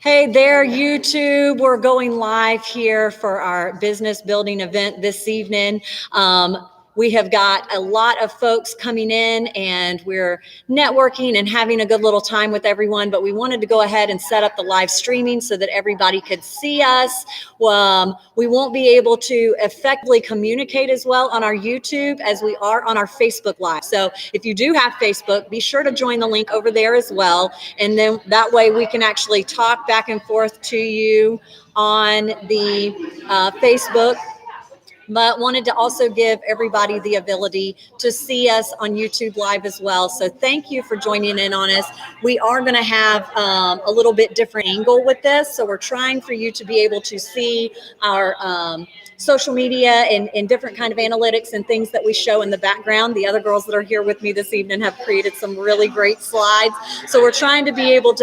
Hey there, YouTube. We're going live here for our business building event this evening. We have got a lot of folks coming in and we're networking and having a good little time with everyone, but we wanted to go ahead and set up the live streaming so that everybody could see us. We won't be able to effectively communicate as well on our YouTube as we are on our Facebook Live. So if you do have Facebook, be sure to join the link over there as well. And then that way we can actually talk back and forth to you on the Facebook, but wanted to also give everybody the ability to see us on YouTube Live as well. So thank you for joining in on us. We are going to have a little bit different angle with this. So we're trying for you to be able to see our social media and different kind of analytics and things that we show in the background. The other girls that are here with me this evening have created some really great slides. So we're trying to be able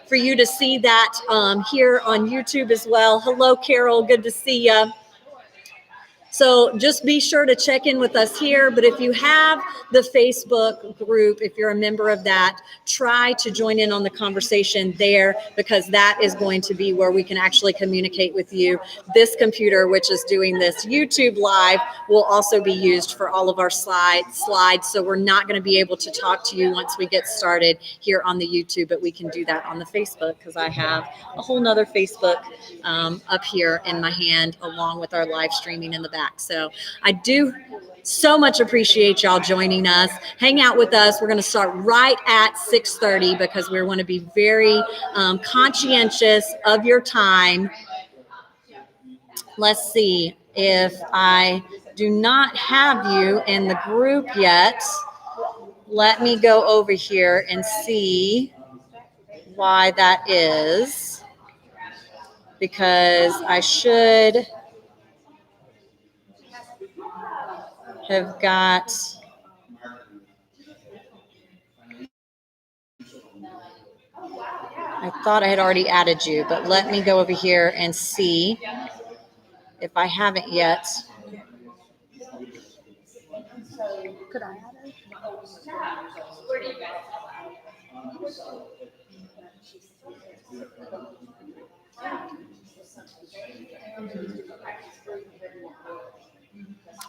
for you to see that here on YouTube as well. Hello, Carol. Good to see you. So just be sure to check in with us here. But if you have the Facebook group, if you're a member of that, try to join in on the conversation there, because that is going to be where we can actually communicate with you. This computer, which is doing this YouTube Live, will also be used for all of our slides. So we're not going to be able to talk to you once we get started here on the YouTube, but we can do that on the Facebook, because I have a whole nother Facebook up here in my hand, along with our live streaming in the back. So I do so much appreciate y'all joining us. Hang out with us. We're going to start right at 6:30 because we want to be very conscientious of your time. Let's see, if I do not have you in the group yet, let me go over here and see why that is, because I should have got, I thought I had already added you, but let me go over here and see if I haven't yet. Could I add it?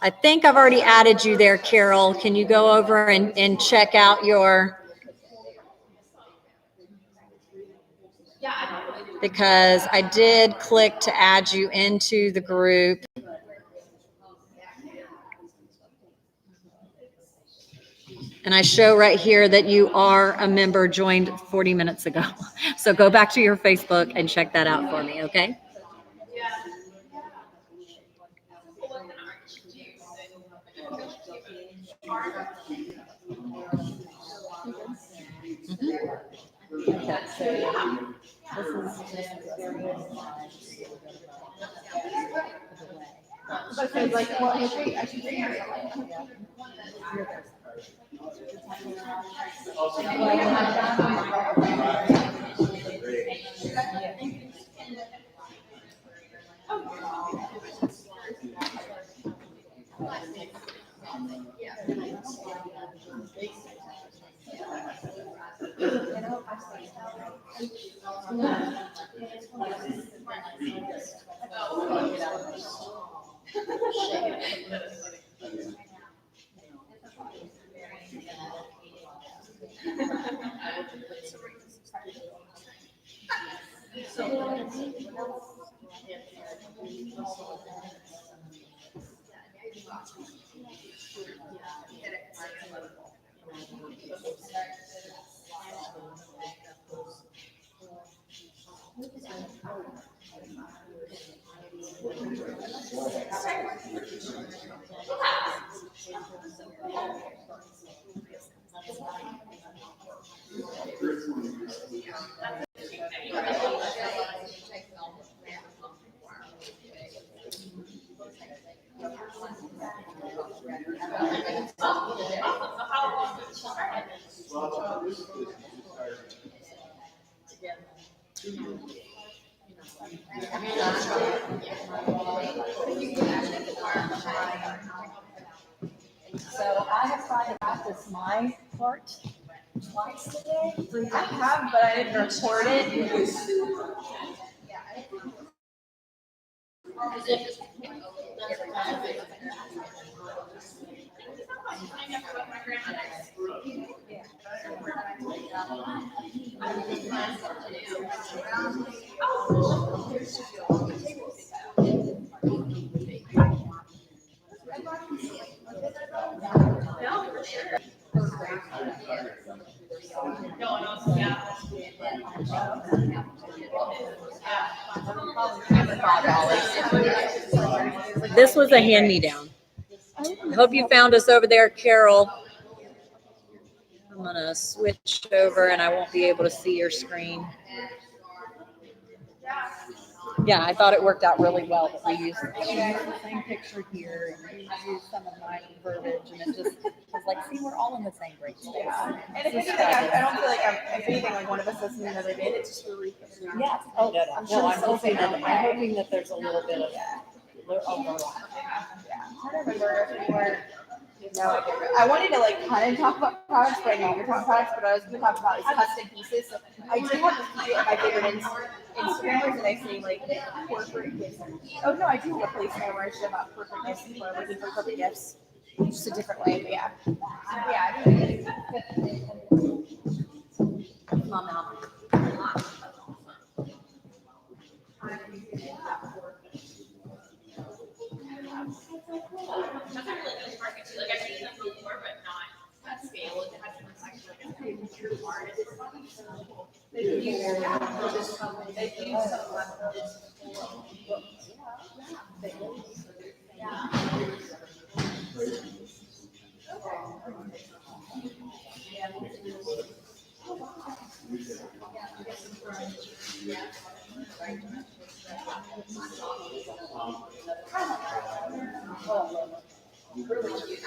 I think I've already added you there, Carol. Can you go over and check out your, because I did click to add you into the group. And I show right here that you are a member, joined 40 minutes ago. So go back to your Facebook and check that out for me, okay? Okay, So I have tried to practice my part twice today. I have, but I didn't record it. This was a hand-me-down. I hope you found us over there, Carol. I'm gonna switch over and I won't be able to see your screen. Yeah, I thought it worked out really well that we used the same picture here and you used some of my verbiage and it just was like, see, we're all in the same great space. Yeah. And if anything, I don't feel like if anything, like one of us does another bit, it's just for repeat. Yes. Oh, I'm sure I'm hoping that there's a little bit of overlap. Yeah. I don't remember if we were. No, I wanted to like kind of talk about products, but I know we're talking products, but I was going to talk about is custom pieces. So I do have a few of my favorite Instagrammers, and I say like corporate gifts. Oh no, I do have a place where I show about corporate gifts. People are looking for corporate gifts, just a different way. But yeah, Mom. That's a really good market too. Like I've seen them before, but not at scale. It hasn't actually like a true artist. They use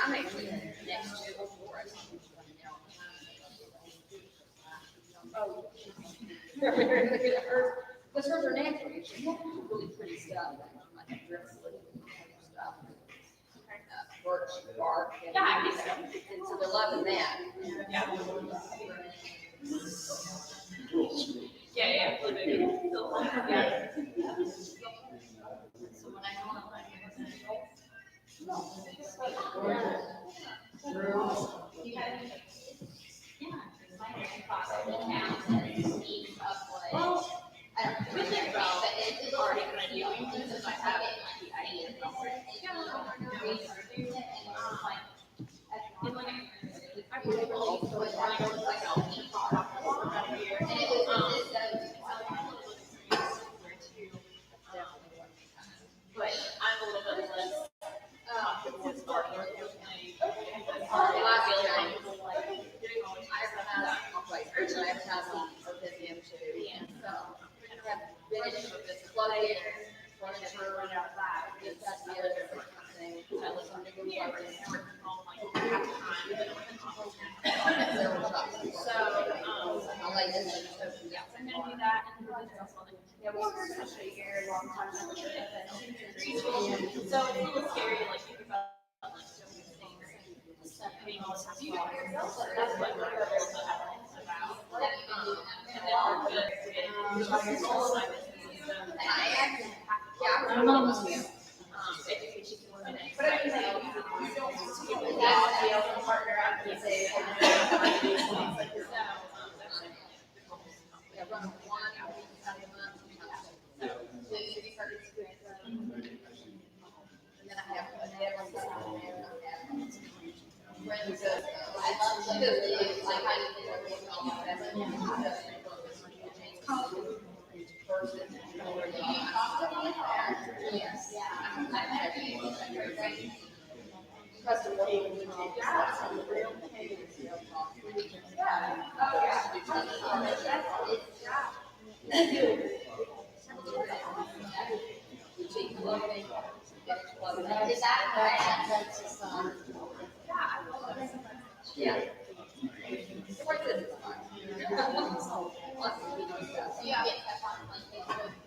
I'm actually next to before. Because hers are natural. She has really pretty stuff. Like driftwood stuff. Birch bark. Yeah, I think so. And so they're loving that. Yeah. Yeah. So when I go on but I'm a little bit less comfortable with starting with I feel like doing all the time I have on Orpheum too. Yeah. So I've been into this flooding furniture this that the other different thing. I listen to good so I like this. Yeah, I'm gonna do that and yeah, we'll show you here a long time. So it's a little scary to like think about like so many things being all this you do it yourself, but that's what my girls are about. And then we're good at all of my businesses. Education community. But I mean, like, you don't be able to partner up and say, run one and then I have friends of I love like I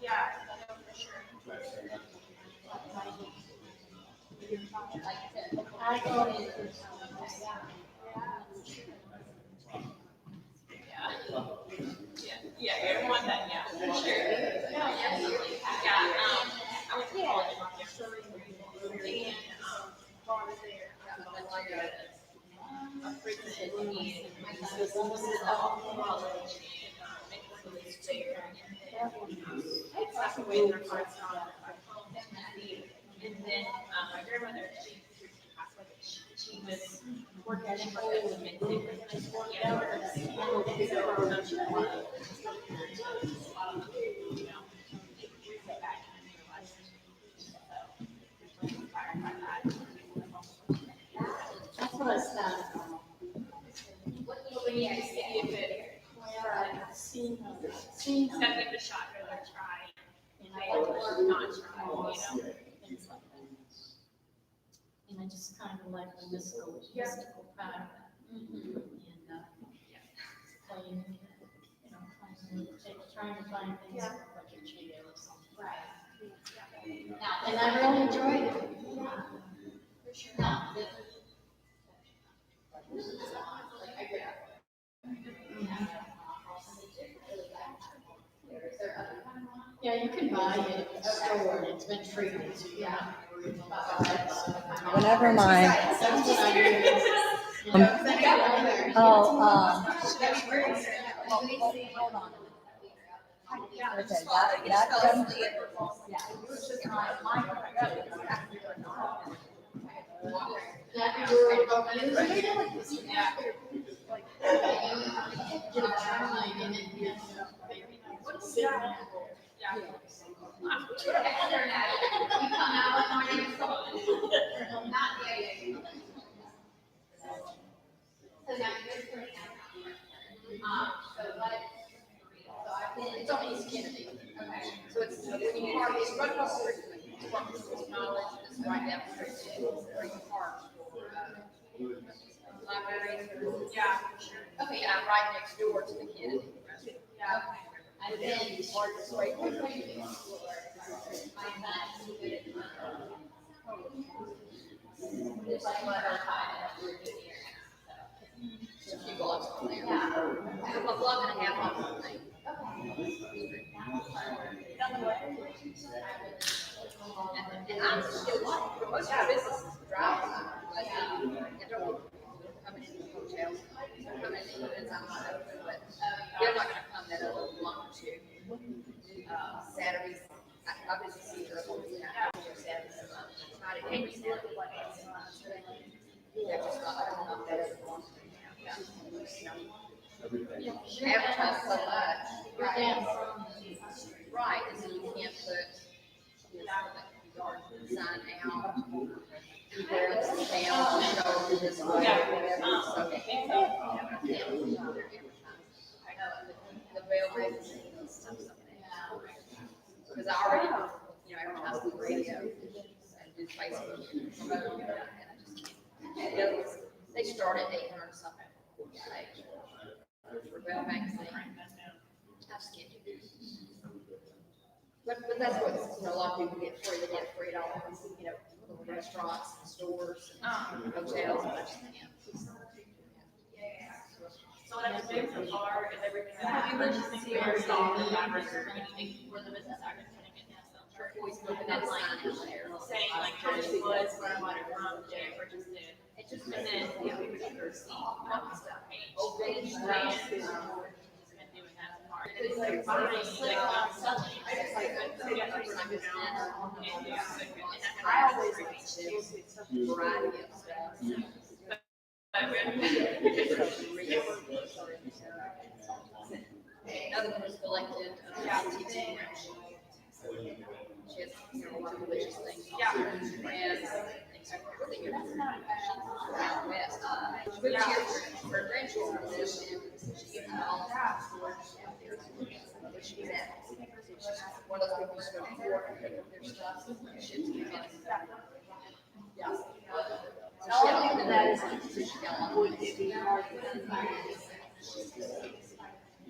yeah. this is all college and it's there. It's not the way their cards on and then my grandmother, she was working for the That's what I started. when you see if it, Seeing gotta give it a shot, rather try and fail or not try, you know? things like that. And I just kind of like the mystical part of it. And, playing, trying to find things like a chair or something. Right. And I really enjoyed it. Yeah, you can buy it at the store, and it's been treated, so you're not worried about that. Whenever my, That's what I do. You know, thank you. oh, Hold on. okay, that doesn't. That you're about to use it. Get a try in it, It's on East Kennedy. Okay. So it's, when you park, it's right across the street. From College, it's right down the street. Where you park for, library. Yeah, for sure. Okay, yeah, I'm right next door to the Kennedy. Yeah. And then you park straight from the It's like what our time we're doing here. So a few blocks from there. Yeah. A block and a half off the thing. And I'm still like, for most of our businesses, driving, but, coming into the hotels, coming in the events, I'm not open, but they're not gonna come that other long too. Saturdays, I business is either open, Saturdays, Friday, and Saturday. They're just not, I don't know if that other long. Advertise so much. Right, and so you can't put, yard sign out, parents in town, show this way, whatever, so. The Bell magazine and stuff, because I already, advertise on the radio and do Facebook and promote, and I just can't. The others, they start at 800 something. For Bell magazine. I just can't do that. But that's what, a lot of people get free, they get free at all, restaurants, and stores, and hotels, but I just can't. So what I've been doing so far is everything that I've been listening to or saw in the fabric or anything for the business I've been putting it in. So Always put and that then sign like out there. saying like how much it was, where I bought it from, Jay purchased it. It just And makes then, it. yeah, we would do receipt on the stuff page. Oh, And page. been doing that part. It's like buying, like not selling. I just like, we got like $100 and yeah, I always like to variety of stuff. Another one was collected, teaching. She has, a lot of religious things. Yeah. And things are really good. She's out west. She moved here for her grandchildren, and she gave them all the time. Where she's at. One of those people who's going to work and pick up their stuff, ships them in. Yeah. So she had all of that is like, she got a lot of things.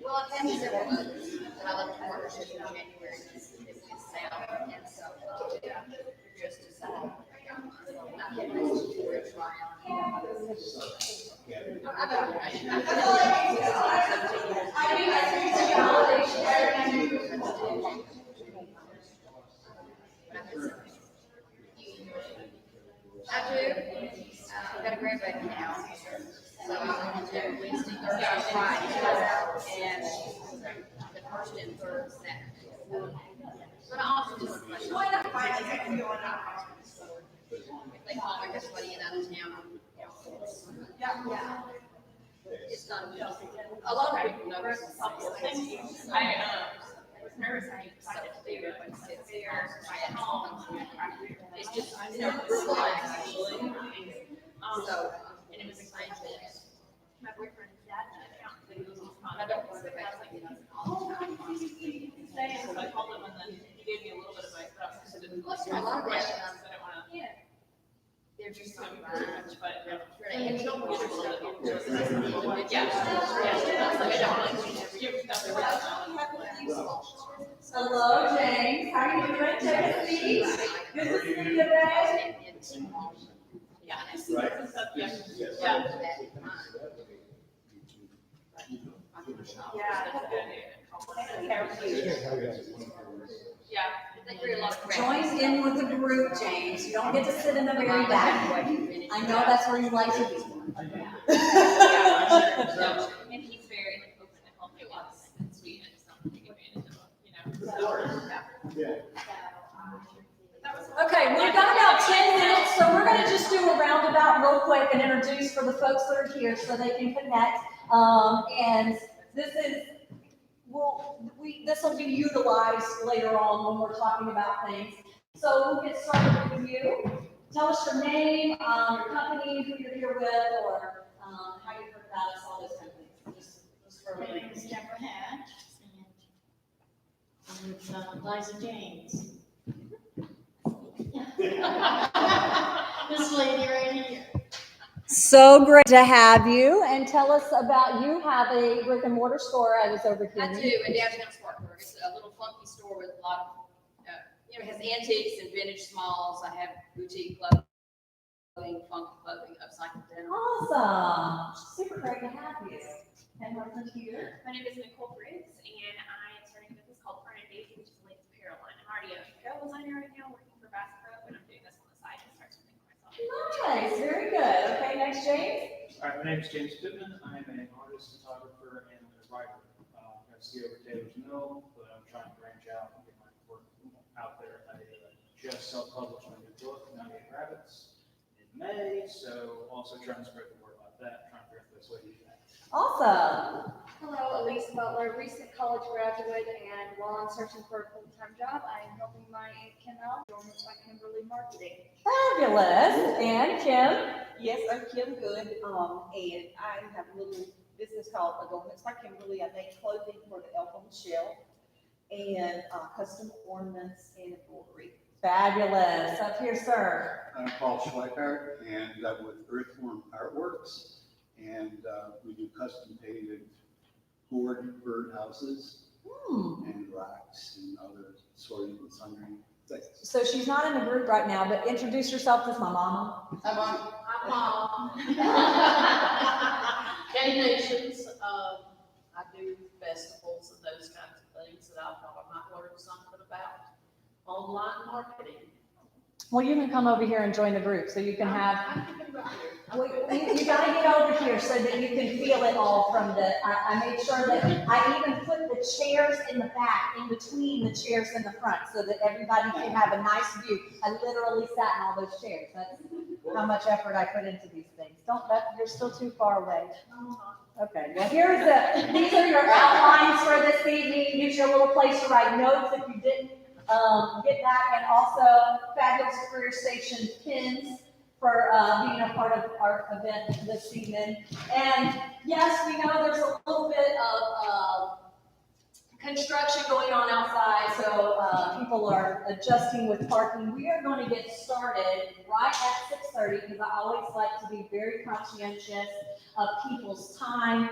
Well, I've had several others, and I left the partnership in January. It was sound, and so, just to say, not getting this to try I do. I've got a grandbaby now, so I'm going to do Wednesday, Thursday, Friday, and the first and third Saturday. But I also do a question. Why not find if they call everybody in out of town? Yeah. It's not a lot of people know. I was nervous. I decided to do it, but it's there. I home. It's just So, and it was exciting. My boyfriend's dad had an account, so he was on. I don't want to go back. Say, so I called him and then he gave me a little bit of advice, but I was interested in A lot of questions. restaurants, I don't want to. they're just So not very right. much, but And you don't want to yeah. Yeah. Hello, James. How are you doing? Take a seat. Good to see you today. Yeah. Right. Yeah. Yeah. Yeah. They create a lot of Join in with the group, James. You don't get to sit in the very back. I know that's where you like to be. And he's very like open to helping us and sweet and just not taking advantage of, Yeah. That was Okay, we've got about 10 minutes, so we're gonna just do a roundabout real quick and introduce for the folks that are here so they can connect. And this is, this will be utilized later on when we're talking about things. So we'll get started with you. Tell us your name, your company, who you're here with, or how you heard about us, all those kind of things. Just for My name is Deborah Hatch, and I'm with Liza James. This lady right here. So great to have you, and tell us about, you have a brick and mortar store I was over here. I do, in downtown Spartanburg. It's a little funky store with a lot of, it has antiques and vintage smalls. I have boutique clothing, funky clothing, upcycled denim. Awesome, super great to have you. And welcome to you. My name is Nicole Briggs, and I am starting a business called Prime Daisy, which is a ladies' apparel line. I'm already a apparel designer right now, working for Bass Pro, and I'm doing this on the side to start something for myself. Nice, very good. Okay, next, James. All right, my name is James Pittman. I am an artist, photographer, and a writer. I see over Taylor's Mill, but I'm trying to branch out and get my work out there. I just self-published my new book, 98 Rabbits, in May, so also trying to spread the word about that, trying to figure out the best way to do that. Awesome. Hello, Elise Butler, recent college graduate, and while I'm searching for a full-time job, I am helping my Aunt Kim out, Dormants by Kimberly Marketing. Fabulous. And Kim? Yes, I'm Kim Good, and I have a little business called Adornments by Kimberly. I make clothing for the elf on the shelf and custom ornaments and embroidery. Fabulous. Up here, sir. I'm Paul Schweikart, and I'm with Earthworm Artworks, and we do custom painted gourd birdhouses and rocks and other sorts and sundry things. So she's not in the group right now, but introduce yourself as my mama. I'm Mom. K-Nations, I do festivals and those kinds of things that I thought I might learn something about online marketing. Well, you can come over here and join the group so you can have, I'm thinking about it. you gotta get over here so that you can feel it all from I made sure that I even put the chairs in the back, in between the chairs in the front, so that everybody can have a nice view. I literally sat in all those chairs. That's how much effort I put into these things. You're still too far away. Okay, well, these are your outlines for this evening. Use your little place to write notes if you didn't get that, and also fabulous Career Station pins for being a part of our event this evening. And yes, we know there's a little bit of construction going on outside, so people are adjusting with parking. We are going to get started right at 6:30 because I always like to be very conscientious of people's time.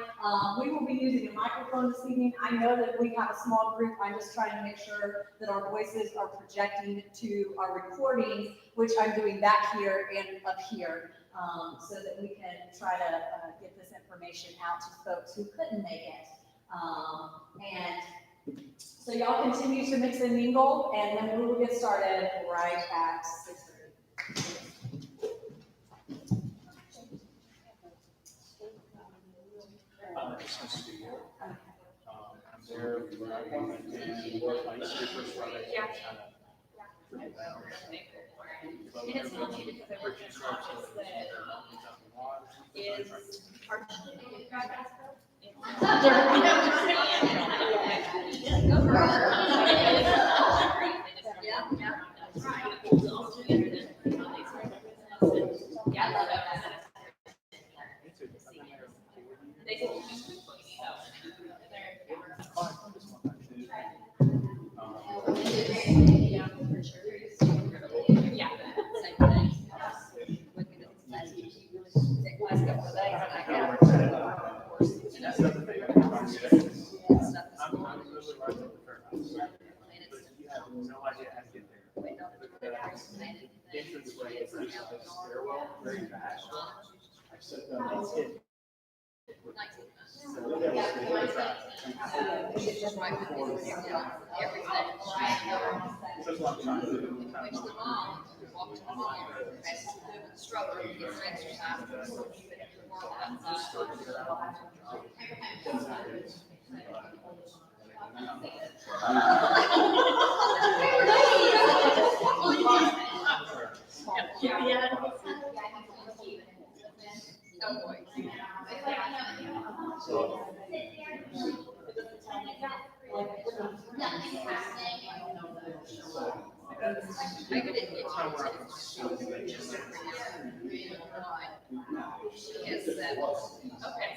We will be using a microphone this evening. I know that we have a small group. I'm just trying to make sure that our voices are projecting to our recordings, which I'm doing back here and up here, so that we can try to get this information out to folks who couldn't make it. And so y'all continue to mix and mingle, and then we will get started right at 6:30. Christmas studio. I'm there for an appointment and work on Easter first Friday. So kind of figured that out. But And it's we're funny doing because bridge construction, is partially Yeah, I love it. They can just yeah, for sure. Yeah. Same thing. Looking at the last couple of days, and I got, of course, you know, stuff is I'm going. literally right at the fairhouse. But you have no idea how to get there. The entrance way is just a stairwell, very fast. I set them on it. So look at what's in the traffic. That's what I'm trying to do. Oh, boy. Maybe they didn't get you to just yes, that okay.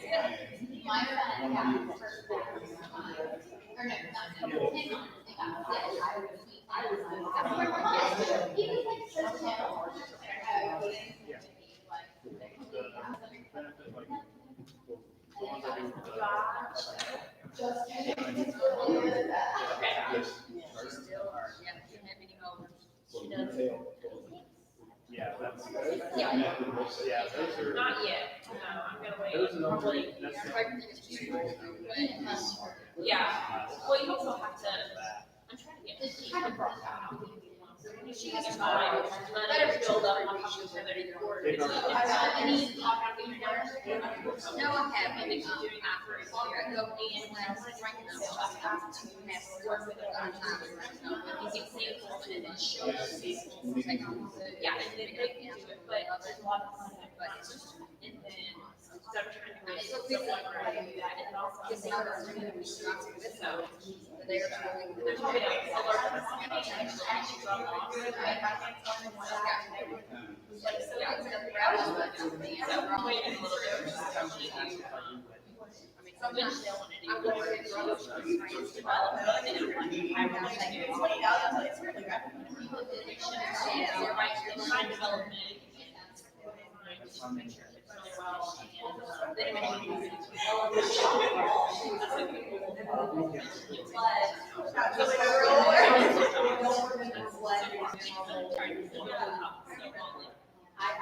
Yeah, that's. Yeah. Yeah, those are. Not yet, no, I'm gonna wait, Those are the probably, only, that's the. yeah, well, you also have to, I'm trying to get. She has time, let it build up on top of each other. No, I haven't, if you're doing that for a year, I go in when I was drinking, I have to mess work with it on time. You get samples and then show the samples, take on the, yeah, and then they can do it, but there's a lot of fun, but it's just, and then, so I'm trying to make someone where I do that, and also. So, they're probably like, a lot of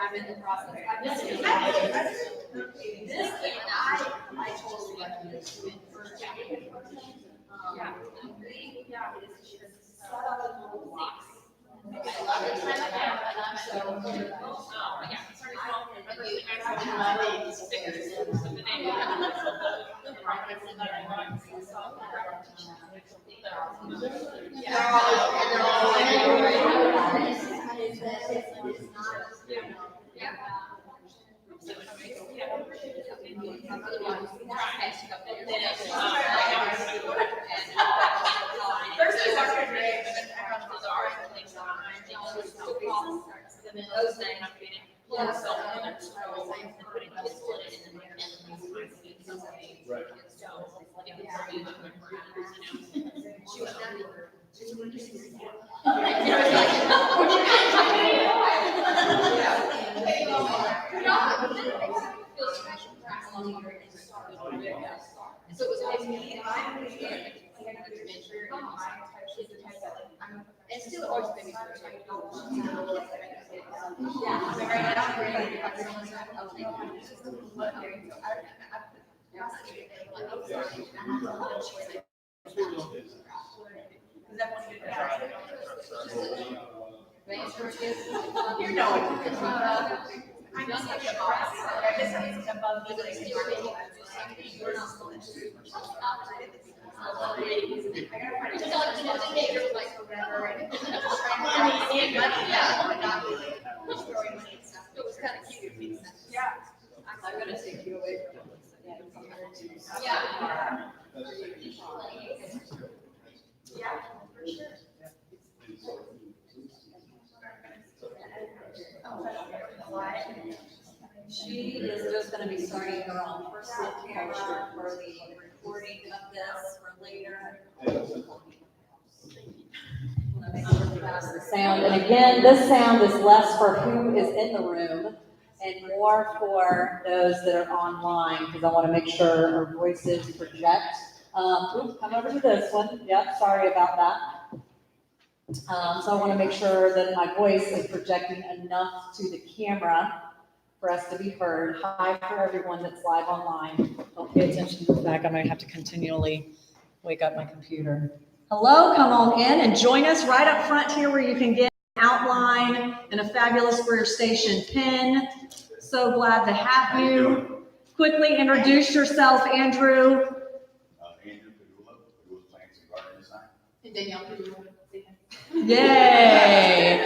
I'm in the process. This, and I totally like this. Yeah. Yeah. I love it. So, yeah. Thursdays are great, but those are things that those things I'm getting. Putting kids in there. Right. She was so it was amazing. And still always been me first. You know it. I'm just such a boss. I just need to bug you. It was kind of cute. Yeah. I'm gonna take you away from this. Yeah. Yeah, for sure. She is just gonna be starting her own personal camera for the recording of this for later. The sound, and again, this sound is less for who is in the room and more for those that are online, because I want to make sure our voices project. Come over to this one. Yep, sorry about that. So I want to make sure that my voice is projecting enough to the camera for us to be heard. Hi for everyone that's live online. Don't pay attention to the back. I might have to continually wake up my computer. Hello, come on in and join us right up front here where you can get an outline and a fabulous For Your Station pin. So glad to have you. Quickly introduce yourself, Andrew. Andrew Padula, Padula Plants and Garden Design. And Danielle, Yay!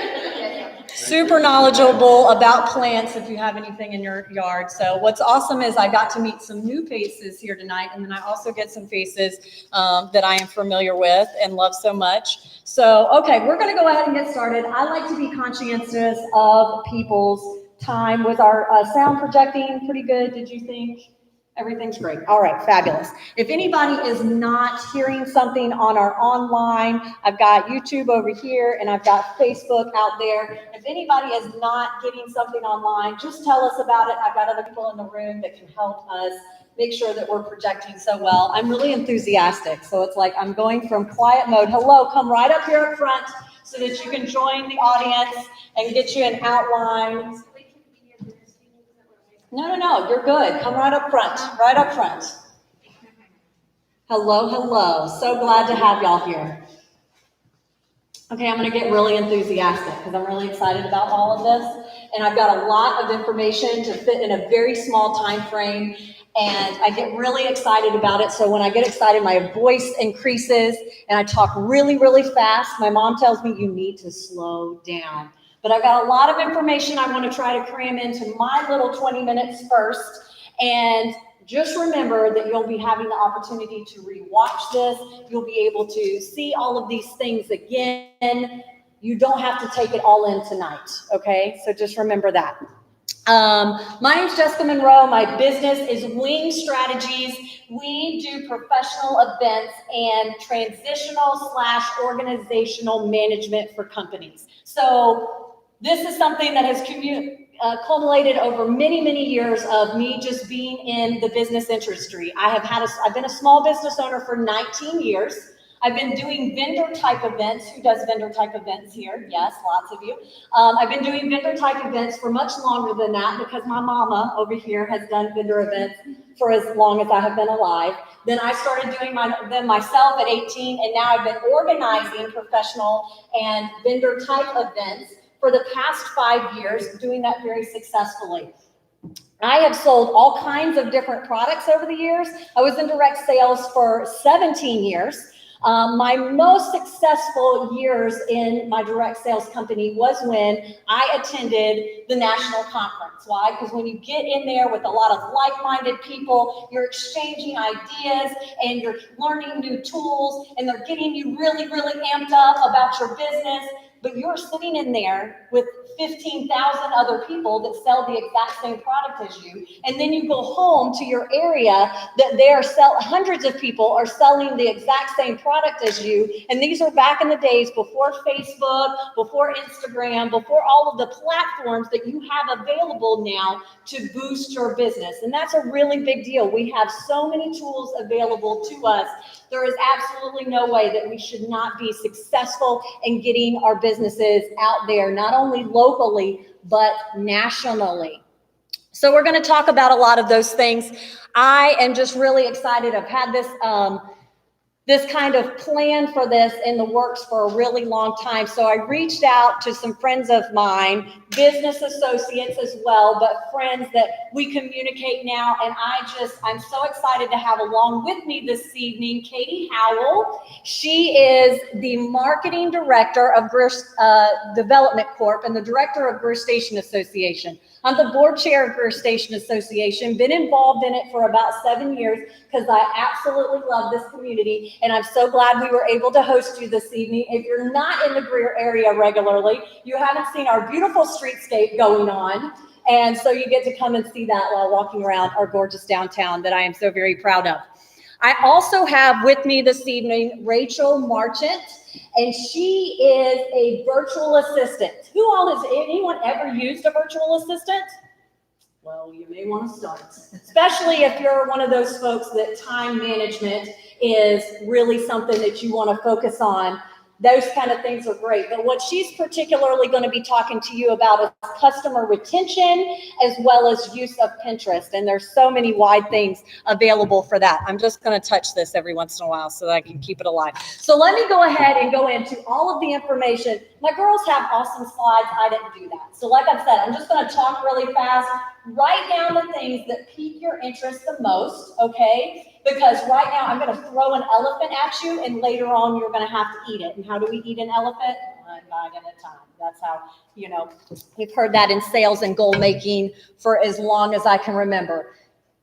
Super knowledgeable about plants if you have anything in your yard. So what's awesome is I got to meet some new faces here tonight, and then I also get some faces that I am familiar with and love so much. So, okay, we're going to go ahead and get started. I like to be conscientious of people's time. Was our sound projecting pretty good, did you think? Everything's great. All right, fabulous. If anybody is not hearing something on our online, I've got YouTube over here and I've got Facebook out there. If anybody is not getting something online, just tell us about it. I've got other people in the room that can help us make sure that we're projecting so well. I'm really enthusiastic. So it's like I'm going from quiet mode. Hello, come right up here up front so that you can join the audience and get you an outline. No, you're good. Come right up front, right up front. Hello. So glad to have y'all here. Okay, I'm going to get really enthusiastic because I'm really excited about all of this. And I've got a lot of information to fit in a very small time frame. And I get really excited about it. So when I get excited, my voice increases and I talk really, really fast. My mom tells me you need to slow down. But I've got a lot of information I want to try to cram into my little 20 minutes first. And just remember that you'll be having the opportunity to rewatch this. You'll be able to see all of these things again. You don't have to take it all in tonight, okay? So just remember that. My name's Jessica Monroe. My business is Wing Strategies. We do professional events and transitional/organizational management for companies. So this is something that has culminated over many, many years of me just being in the business industry. I've been a small business owner for 19 years. I've been doing vendor type events. Who does vendor type events here? Yes, lots of you. I've been doing vendor type events for much longer than that because my mama over here has done vendor events for as long as I have been alive. Then I started doing them myself at 18, and now I've been organizing professional and vendor type events for the past 5 years, doing that very successfully. I have sold all kinds of different products over the years. I was in direct sales for 17 years. My most successful years in my direct sales company was when I attended the national conference. Why? Because when you get in there with a lot of like-minded people, you're exchanging ideas and you're learning new tools, and they're getting you really, really amped up about your business. But you're sitting in there with 15,000 other people that sell the exact same product as you. And then you go home to your area that hundreds of people are selling the exact same product as you. And these are back in the days before Facebook, before Instagram, before all of the platforms that you have available now to boost your business. And that's a really big deal. We have so many tools available to us. There is absolutely no way that we should not be successful in getting our businesses out there, not only locally, but nationally. So we're going to talk about a lot of those things. I am just really excited. I've had this this kind of plan for this in the works for a really long time. So I reached out to some friends of mine, business associates as well, but friends that we communicate now. And I'm so excited to have along with me this evening, Katie Howell. She is the marketing director of Greer Development Corp and the director of Greer Station Association. I'm the board chair of Greer Station Association, been involved in it for about 7 years because I absolutely love this community. And I'm so glad we were able to host you this evening. If you're not in the Greer area regularly, you haven't seen our beautiful streetscape going on. And so you get to come and see that while walking around our gorgeous downtown that I am so very proud of. I also have with me this evening, Rachel Marchant, and she is a virtual assistant. Anyone ever used a virtual assistant? Well, you may want to start, especially if you're one of those folks that time management is really something that you want to focus on. Those kind of things are great. But what she's particularly going to be talking to you about is customer retention as well as use of Pinterest. And there's so many wide things available for that. I'm just going to touch this every once in a while so that I can keep it alive. So let me go ahead and go into all of the information. My girls have awesome slides. I didn't do that. So like I said, I'm just going to talk really fast. Write down the things that pique your interest the most, okay? Because right now I'm going to throw an elephant at you, and later on you're going to have to eat it. And how do we eat an elephant? One bite at a time. That's how, we've heard that in sales and goal making for as long as I can remember.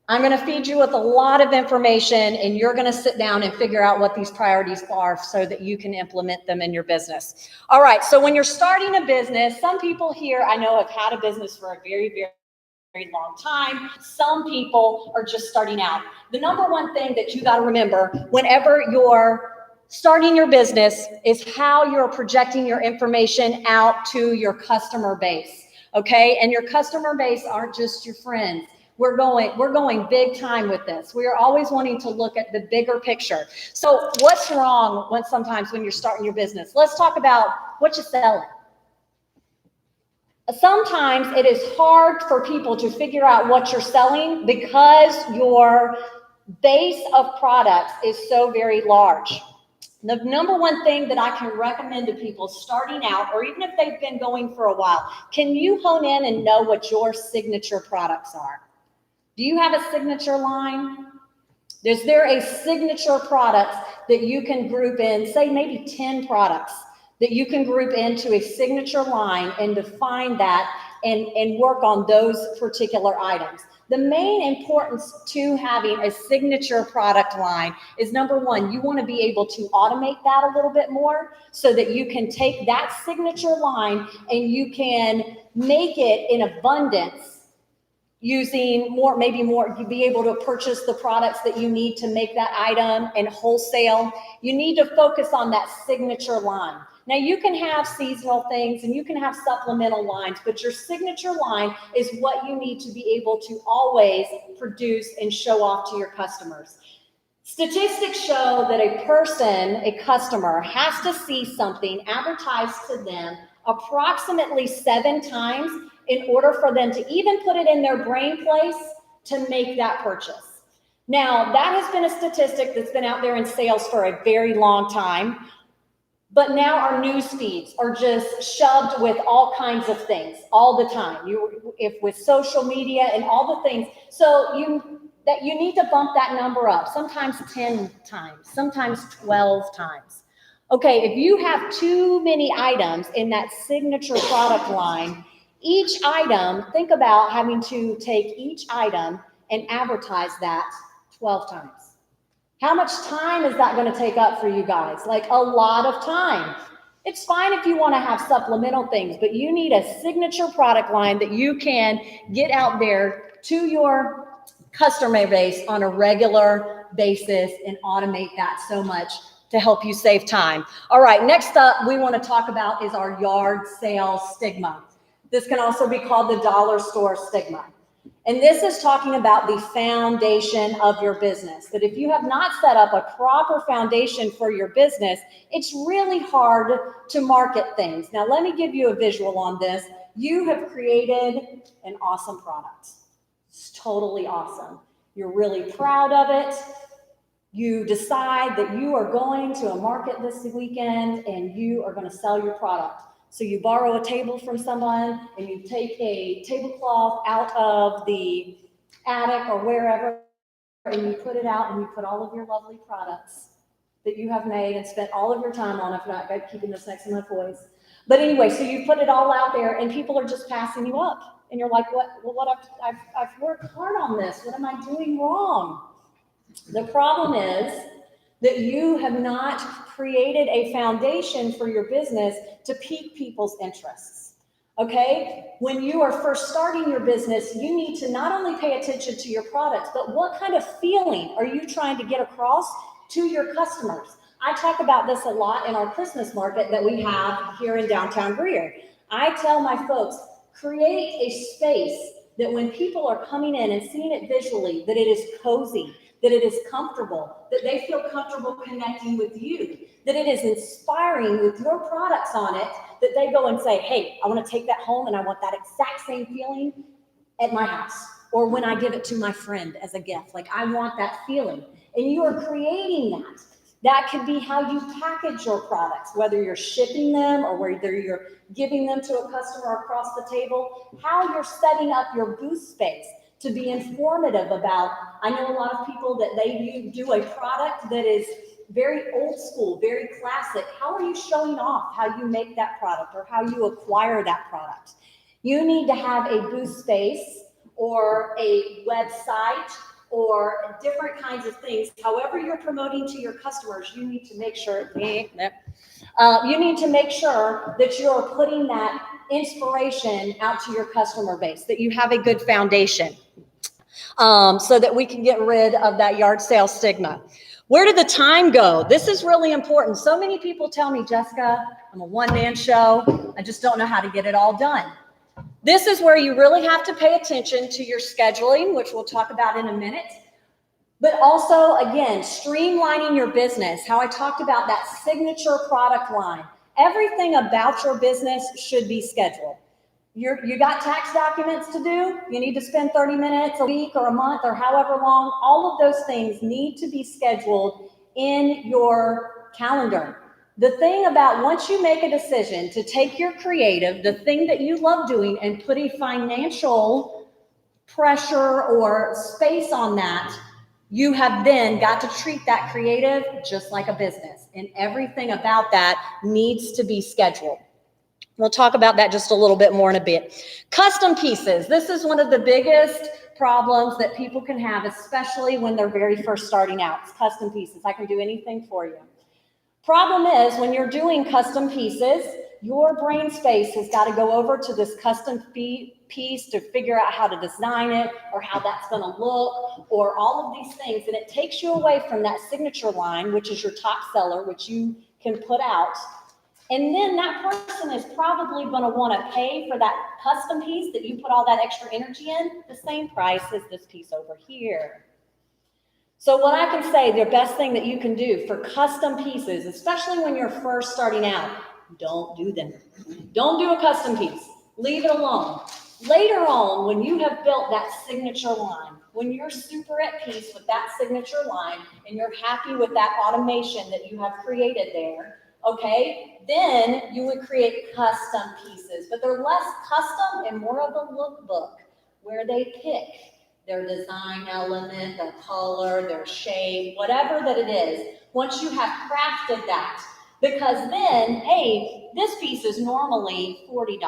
I'm going to feed you with a lot of information, and you're going to sit down and figure out what these priorities are so that you can implement them in your business. All right, so when you're starting a business, some people here I know have had a business for a very long time. Some people are just starting out. The number one thing that you got to remember whenever you're starting your business is how you're projecting your information out to your customer base. Okay, and your customer base aren't just your friends. We're going big time with this. We are always wanting to look at the bigger picture. So what's wrong sometimes when you're starting your business? Let's talk about what you're selling. Sometimes it is hard for people to figure out what you're selling because your base of products is so very large. The number one thing that I can recommend to people starting out, or even if they've been going for a while, can you hone in and know what your signature products are? Do you have a signature line? Is there a signature product that you can group in, say maybe 10 products that you can group into a signature line and define that and work on those particular items? The main importance to having a signature product line is, number one, you want to be able to automate that a little bit more so that you can take that signature line and you can make it in abundance using maybe more, you'd be able to purchase the products that you need to make that item and wholesale. You need to focus on that signature line. Now you can have seasonal things and you can have supplemental lines, but your signature line is what you need to be able to always produce and show off to your customers. Statistics show that a customer has to see something advertised to them approximately 7 times in order for them to even put it in their brain place to make that purchase. Now, that has been a statistic that's been out there in sales for a very long time. But now our news feeds are just shoved with all kinds of things all the time. If with social media and all the things. So you need to bump that number up, sometimes 10 times, sometimes 12 times. Okay, if you have too many items in that signature product line, each item, think about having to take each item and advertise that 12 times. How much time is that going to take up for you guys? Like a lot of time. It's fine if you want to have supplemental things, but you need a signature product line that you can get out there to your customer base on a regular basis and automate that so much to help you save time. All right, next up we want to talk about is our yard sale stigma. This can also be called the dollar store stigma. And this is talking about the foundation of your business, that if you have not set up a proper foundation for your business, it's really hard to market things. Now, let me give you a visual on this. You have created an awesome product. It's totally awesome. You're really proud of it. You decide that you are going to a market this weekend and you are going to sell your product. So you borrow a table from someone and you take a tablecloth out of the attic or wherever and you put it out and you put all of your lovely products that you have made and spent all of your time on. I forgot, I'm keeping this next to my voice. But anyway, so you put it all out there and people are just passing you up. And you're like, I've worked hard on this. What am I doing wrong? The problem is that you have not created a foundation for your business to pique people's interests. Okay? When you are first starting your business, you need to not only pay attention to your products, but what kind of feeling are you trying to get across to your customers? I talk about this a lot in our Christmas market that we have here in downtown Greer. I tell my folks, create a space that when people are coming in and seeing it visually, that it is cozy, that it is comfortable, that they feel comfortable connecting with you, that it is inspiring with your products on it, that they go and say, hey, I want to take that home and I want that exact same feeling at my house or when I give it to my friend as a gift. Like, I want that feeling. And you are creating that. That could be how you package your products, whether you're shipping them or whether you're giving them to a customer across the table, how you're setting up your booth space to be informative about. I know a lot of people that they do a product that is very old school, very classic. How are you showing off how you make that product or how you acquire that product? You need to have a booth space or a website or different kinds of things. However you're promoting to your customers, you need to make sure that you're putting that inspiration out to your customer base, that you have a good foundation, so that we can get rid of that yard sale stigma. Where did the time go? This is really important. So many people tell me, Jessica, I'm a one-man show. I just don't know how to get it all done. This is where you really have to pay attention to your scheduling, which we'll talk about in a minute. But also, again, streamlining your business, how I talked about that signature product line. Everything about your business should be scheduled. You got tax documents to do. You need to spend 30 minutes a week or a month or however long. All of those things need to be scheduled in your calendar. The thing about once you make a decision to take your creative, the thing that you love doing, and put a financial pressure or space on that, you have then got to treat that creative just like a business. And everything about that needs to be scheduled. We'll talk about that just a little bit more in a bit. Custom pieces. This is one of the biggest problems that people can have, especially when they're very first starting out. It's custom pieces. I can do anything for you. Problem is, when you're doing custom pieces, your brain space has got to go over to this custom piece to figure out how to design it or how that's going to look or all of these things. And it takes you away from that signature line, which is your top seller, which you can put out. And then that person is probably going to want to pay for that custom piece that you put all that extra energy in, the same price as this piece over here. So what I can say, the best thing that you can do for custom pieces, especially when you're first starting out, don't do them. Don't do a custom piece. Leave it alone. Later on, when you have built that signature line, when you're super at peace with that signature line and you're happy with that automation that you have created there, okay, then you would create custom pieces, but they're less custom and more of a lookbook where they pick their design element, their color, their shape, whatever that it is, once you have crafted that. Because then, hey, this piece is normally $40,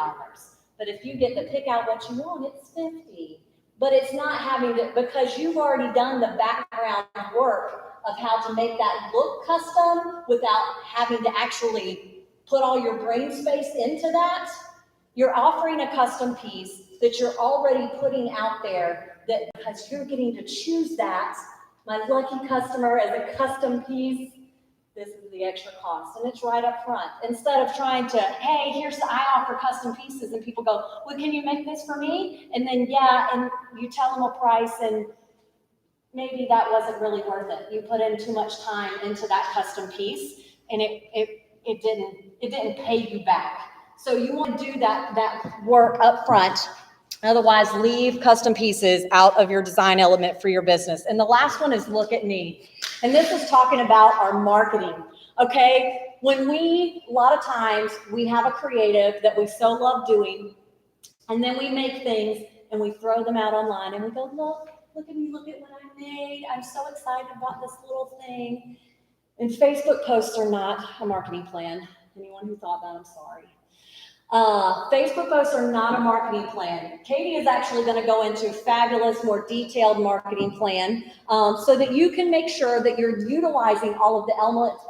but if you get to pick out what you want, it's $50. But it's not having to, because you've already done the background work of how to make that look custom without having to actually put all your brain space into that. You're offering a custom piece that you're already putting out there, that because you're getting to choose that. My lucky customer as a custom piece, this is the extra cost, and it's right up front. Instead of trying to, hey, I offer custom pieces, and people go, well, can you make this for me? And then, yeah, and you tell them a price, and maybe that wasn't really worth it. You put in too much time into that custom piece, and it didn't pay you back. So you want to do that work up front. Otherwise, leave custom pieces out of your design element for your business. And the last one is look at me. And this is talking about our marketing, okay? A lot of times, we have a creative that we so love doing, and then we make things and we throw them out online and we go, look at me, look at what I made. I'm so excited about this little thing. And Facebook posts are not a marketing plan. Anyone who thought that, I'm sorry. Facebook posts are not a marketing plan. Katie is actually going to go into a fabulous, more detailed marketing plan so that you can make sure that you're utilizing all of the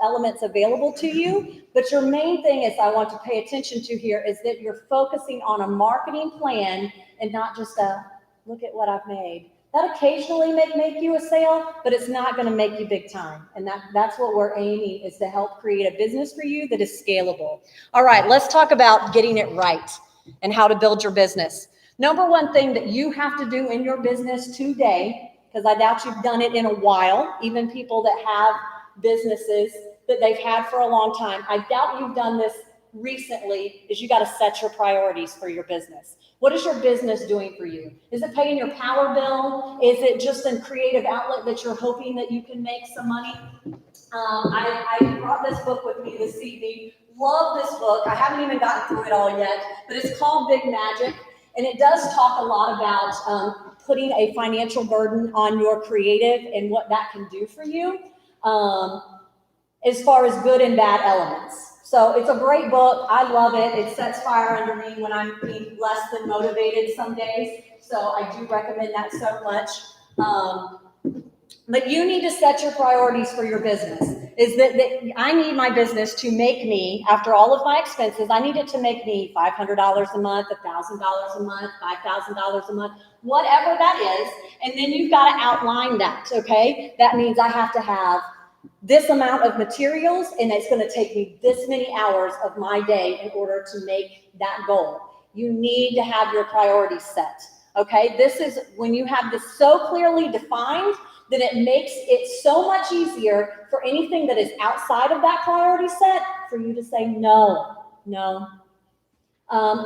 elements available to you. But your main thing is I want to pay attention to here is that you're focusing on a marketing plan and not just a look at what I've made. That occasionally may make you a sale, but it's not going to make you big time. And that's what we're aiming, is to help create a business for you that is scalable. All right, let's talk about getting it right and how to build your business. Number one thing that you have to do in your business today, because I doubt you've done it in a while, even people that have businesses that they've had for a long time, I doubt you've done this recently, is you got to set your priorities for your business. What is your business doing for you? Is it paying your power bill? Is it just a creative outlet that you're hoping that you can make some money? I brought this book with me this evening. Love this book. I haven't even gotten through it all yet, but it's called Big Magic. And it does talk a lot about putting a financial burden on your creative and what that can do for you as far as good and bad elements. So it's a great book. I love it. It sets fire under me when I'm being less than motivated some days. So I do recommend that so much. But you need to set your priorities for your business. Is that I need my business to make me, after all of my expenses, I need it to make me $500 a month, $1,000 a month, $5,000 a month, whatever that is. And then you've got to outline that, okay? That means I have to have this amount of materials, and it's going to take me this many hours of my day in order to make that goal. You need to have your priorities set, okay? This is when you have this so clearly defined that it makes it so much easier for anything that is outside of that priority set for you to say no.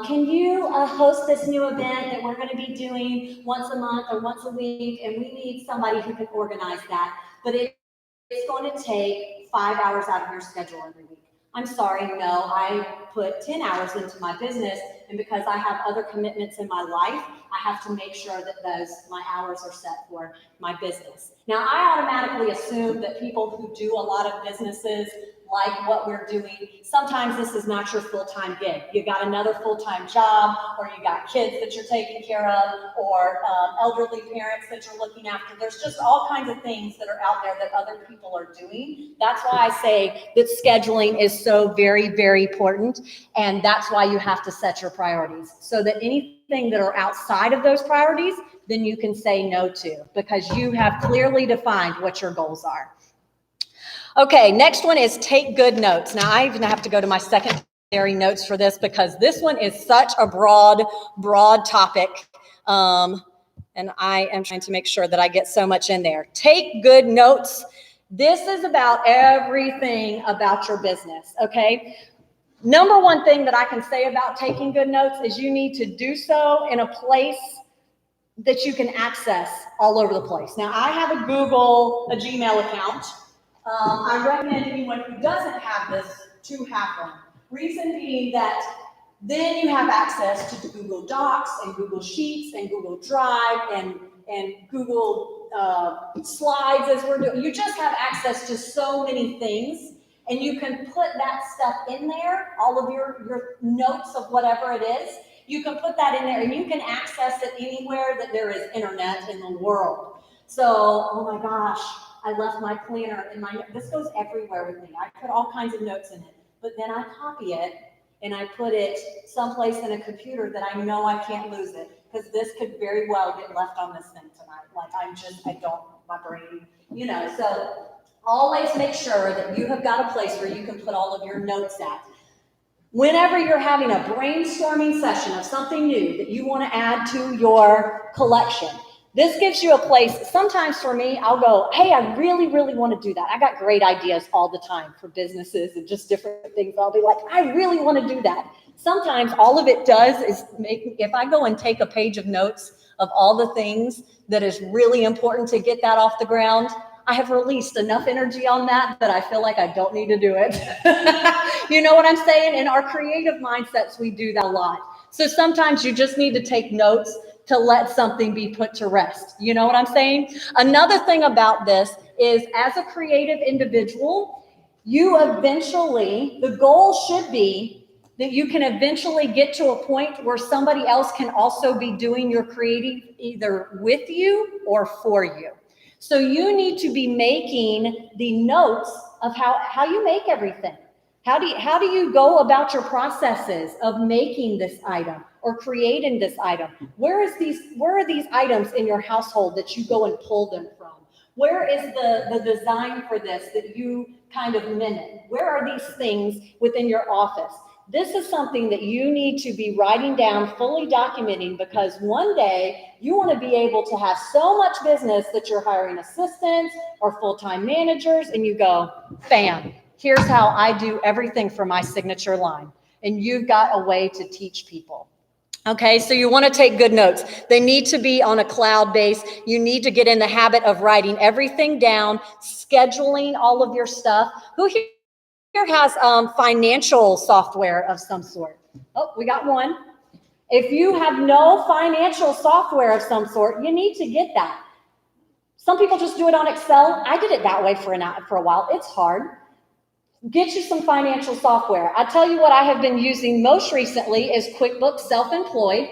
Can you host this new event that we're going to be doing once a month or once a week, and we need somebody who can organize that, but it's going to take 5 hours out of your schedule every week. I'm sorry, no, I put 10 hours into my business, and because I have other commitments in my life, I have to make sure that my hours are set for my business. Now, I automatically assume that people who do a lot of businesses like what we're doing, sometimes this is not your full-time gig. You got another full-time job, or you got kids that you're taking care of, or elderly parents that you're looking after. There's just all kinds of things that are out there that other people are doing. That's why I say that scheduling is so very, very important, and that's why you have to set your priorities, so that anything that are outside of those priorities, then you can say no to, because you have clearly defined what your goals are. Okay, next one is take good notes. Now, I even have to go to my secondary notes for this because this one is such a broad topic. And I am trying to make sure that I get so much in there. Take good notes. This is about everything about your business, okay? Number one thing that I can say about taking good notes is you need to do so in a place that you can access all over the place. Now, I have a Gmail account. I recommend anyone who doesn't have this to have one. Reason being that then you have access to Google Docs and Google Sheets and Google Drive and Google Slides as we're doing. You just have access to so many things, and you can put that stuff in there, all of your notes of whatever it is. You can put that in there, and you can access it anywhere that there is internet in the world. So, oh my gosh, I left my planner in this goes everywhere with me. I put all kinds of notes in it, but then I copy it and I put it someplace in a computer that I know I can't lose it, because this could very well get left on this thing tonight. Like my brain, so always make sure that you have got a place where you can put all of your notes at. Whenever you're having a brainstorming session of something new that you want to add to your collection, this gives you a place. Sometimes for me, I'll go, hey, I really, really want to do that. I got great ideas all the time for businesses and just different things. I'll be like, I really want to do that. Sometimes all of it does is if I go and take a page of notes of all the things that is really important to get that off the ground, I have released enough energy on that I feel like I don't need to do it. You know what I'm saying? In our creative mindsets, we do that a lot. So sometimes you just need to take notes to let something be put to rest. You know what I'm saying? Another thing about this is, as a creative individual, the goal should be that you can eventually get to a point where somebody else can also be doing your creative either with you or for you. So you need to be making the notes of how you make everything. How do you go about your processes of making this item or creating this item? Where are these items in your household that you go and pull them from? Where is the design for this that you kind of mimic? Where are these things within your office? This is something that you need to be writing down, fully documenting, because one day you want to be able to have so much business that you're hiring assistants or full-time managers, and you go, bam, here's how I do everything for my signature line. And you've got a way to teach people. Okay, so you want to take good notes. They need to be on a cloud base. You need to get in the habit of writing everything down, scheduling all of your stuff. Who here has financial software of some sort? Oh, we got one. If you have no financial software of some sort, you need to get that. Some people just do it on Excel. I did it that way for a while. It's hard. Get you some financial software. I tell you what I have been using most recently is QuickBooks Self-Employed.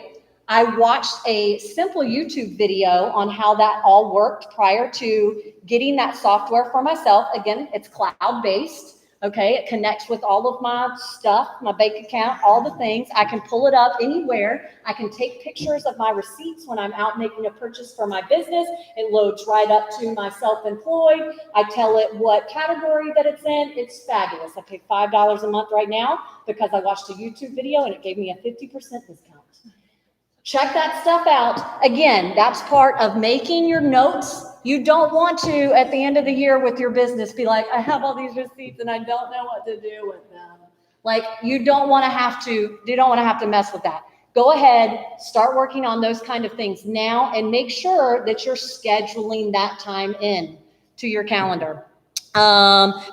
I watched a simple YouTube video on how that all worked prior to getting that software for myself. Again, it's cloud-based. Okay, it connects with all of my stuff, my bank account, all the things. I can pull it up anywhere. I can take pictures of my receipts when I'm out making a purchase for my business. It loads right up to my self-employed. I tell it what category that it's in. It's fabulous. I pay $5 a month right now because I watched a YouTube video and it gave me a 50% discount. Check that stuff out. Again, that's part of making your notes. You don't want to, at the end of the year with your business, be like, I have all these receipts and I don't know what to do with them. Like, you don't want to have to mess with that. Go ahead, start working on those kind of things now and make sure that you're scheduling that time in to your calendar.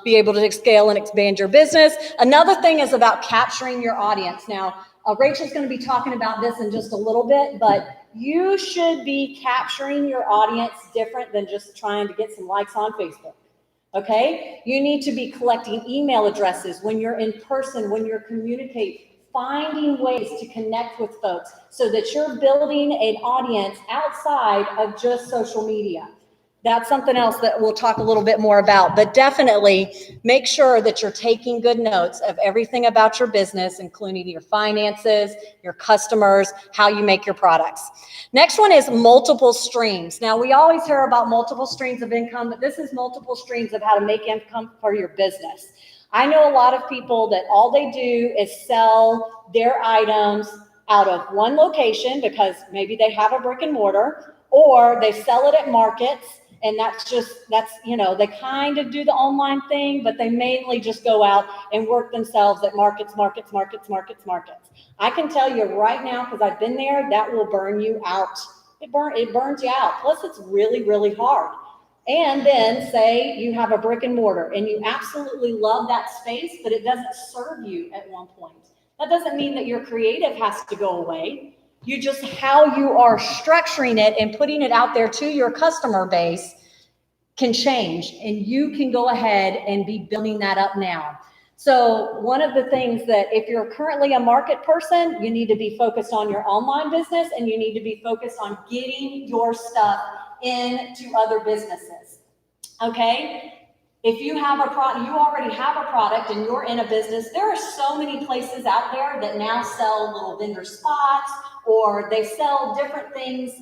Be able to scale and expand your business. Another thing is about capturing your audience. Now, Rachel's going to be talking about this in just a little bit, but you should be capturing your audience different than just trying to get some likes on Facebook. Okay? You need to be collecting email addresses when you're in person, when you're communicating, finding ways to connect with folks so that you're building an audience outside of just social media. That's something else that we'll talk a little bit more about, but definitely make sure that you're taking good notes of everything about your business, including your finances, your customers, how you make your products. Next one is multiple streams. Now, we always hear about multiple streams of income, but this is multiple streams of how to make income for your business. I know a lot of people that all they do is sell their items out of one location because maybe they have a brick and mortar, or they sell it at markets. And that's, they kind of do the online thing, but they mainly just go out and work themselves at markets. I can tell you right now, because I've been there, that will burn you out. It burns you out. Plus, it's really, really hard. And then say you have a brick and mortar and you absolutely love that space, but it doesn't serve you at one point. That doesn't mean that your creative has to go away. You just, how you are structuring it and putting it out there to your customer base can change, and you can go ahead and be building that up now. So one of the things that if you're currently a market person, you need to be focused on your online business, and you need to be focused on getting your stuff into other businesses. Okay? If you have a product, you already have a product and you're in a business, there are so many places out there that now sell little vendor spots, or they sell different things,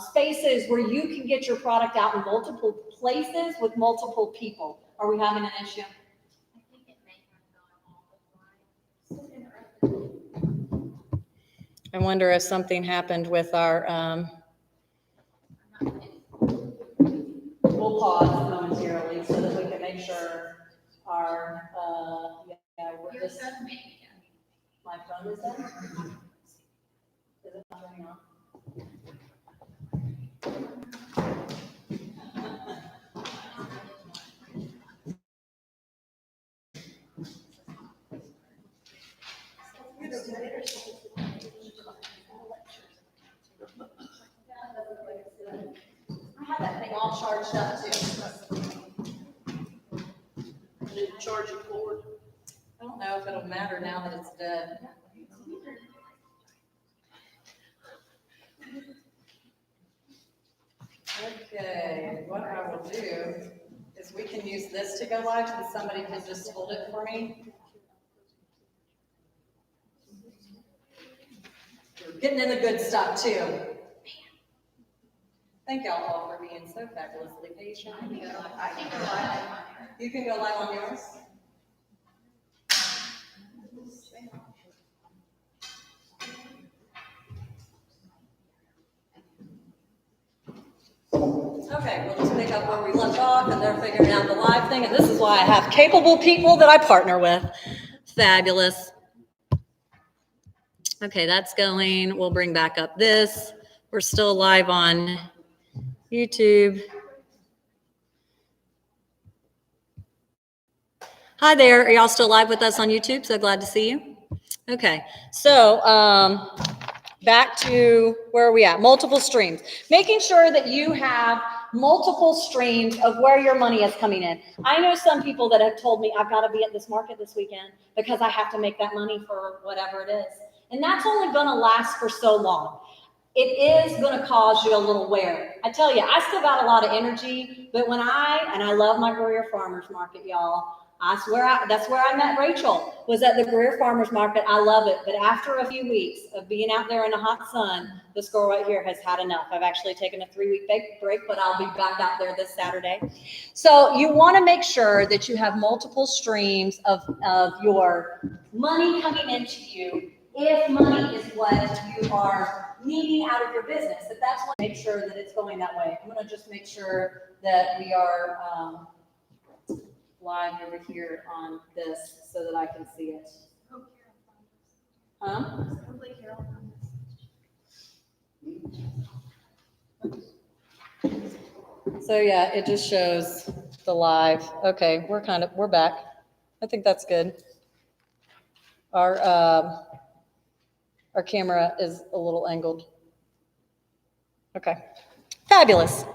spaces where you can get your product out in multiple places with multiple people. Are we having an issue? I think it may have gone offline. I wonder if something happened with our, We'll pause momentarily so that we can make sure our, we're Your just, phone may be done. my phone is done? Is it not turning on? charging cord? I don't know if it'll matter now that it's dead. Okay, what I will do is we can use this to go live and somebody can just hold it for me. We're getting in the good stuff too. Thank y'all all for being so fabulously patient. I can go live. You can go live on yours. Okay, we'll just pick up where we left off, and they're figuring out the live thing, and this is why I have capable people that I partner with. Fabulous. Okay, that's going. We'll bring back up this. We're still live on YouTube. Hi there. Are y'all still live with us on YouTube? So glad to see you. Okay, so back to where are we at? Multiple streams. Making sure that you have multiple streams of where your money is coming in. I know some people that have told me I've got to be at this market this weekend because I have to make that money for whatever it is. And that's only going to last for so long. It is going to cause you a little wear. I tell you, I still got a lot of energy, but when I love my Greer Farmers Market, y'all. That's where I met Rachel, was at the Greer Farmers Market. I love it. But after a few weeks of being out there in the hot sun, this girl right here has had enough. I've actually taken a 3-week break, but I'll be back out there this Saturday. So you want to make sure that you have multiple streams of your money coming into you. If money is what you are needing out of your business, if that's what, make sure that it's going that way. I'm going to just make sure that we are live over here on this so that I can see it. Huh? So yeah, it just shows the live. Okay, we're back. I think that's good. Our camera is a little angled. Okay, fabulous.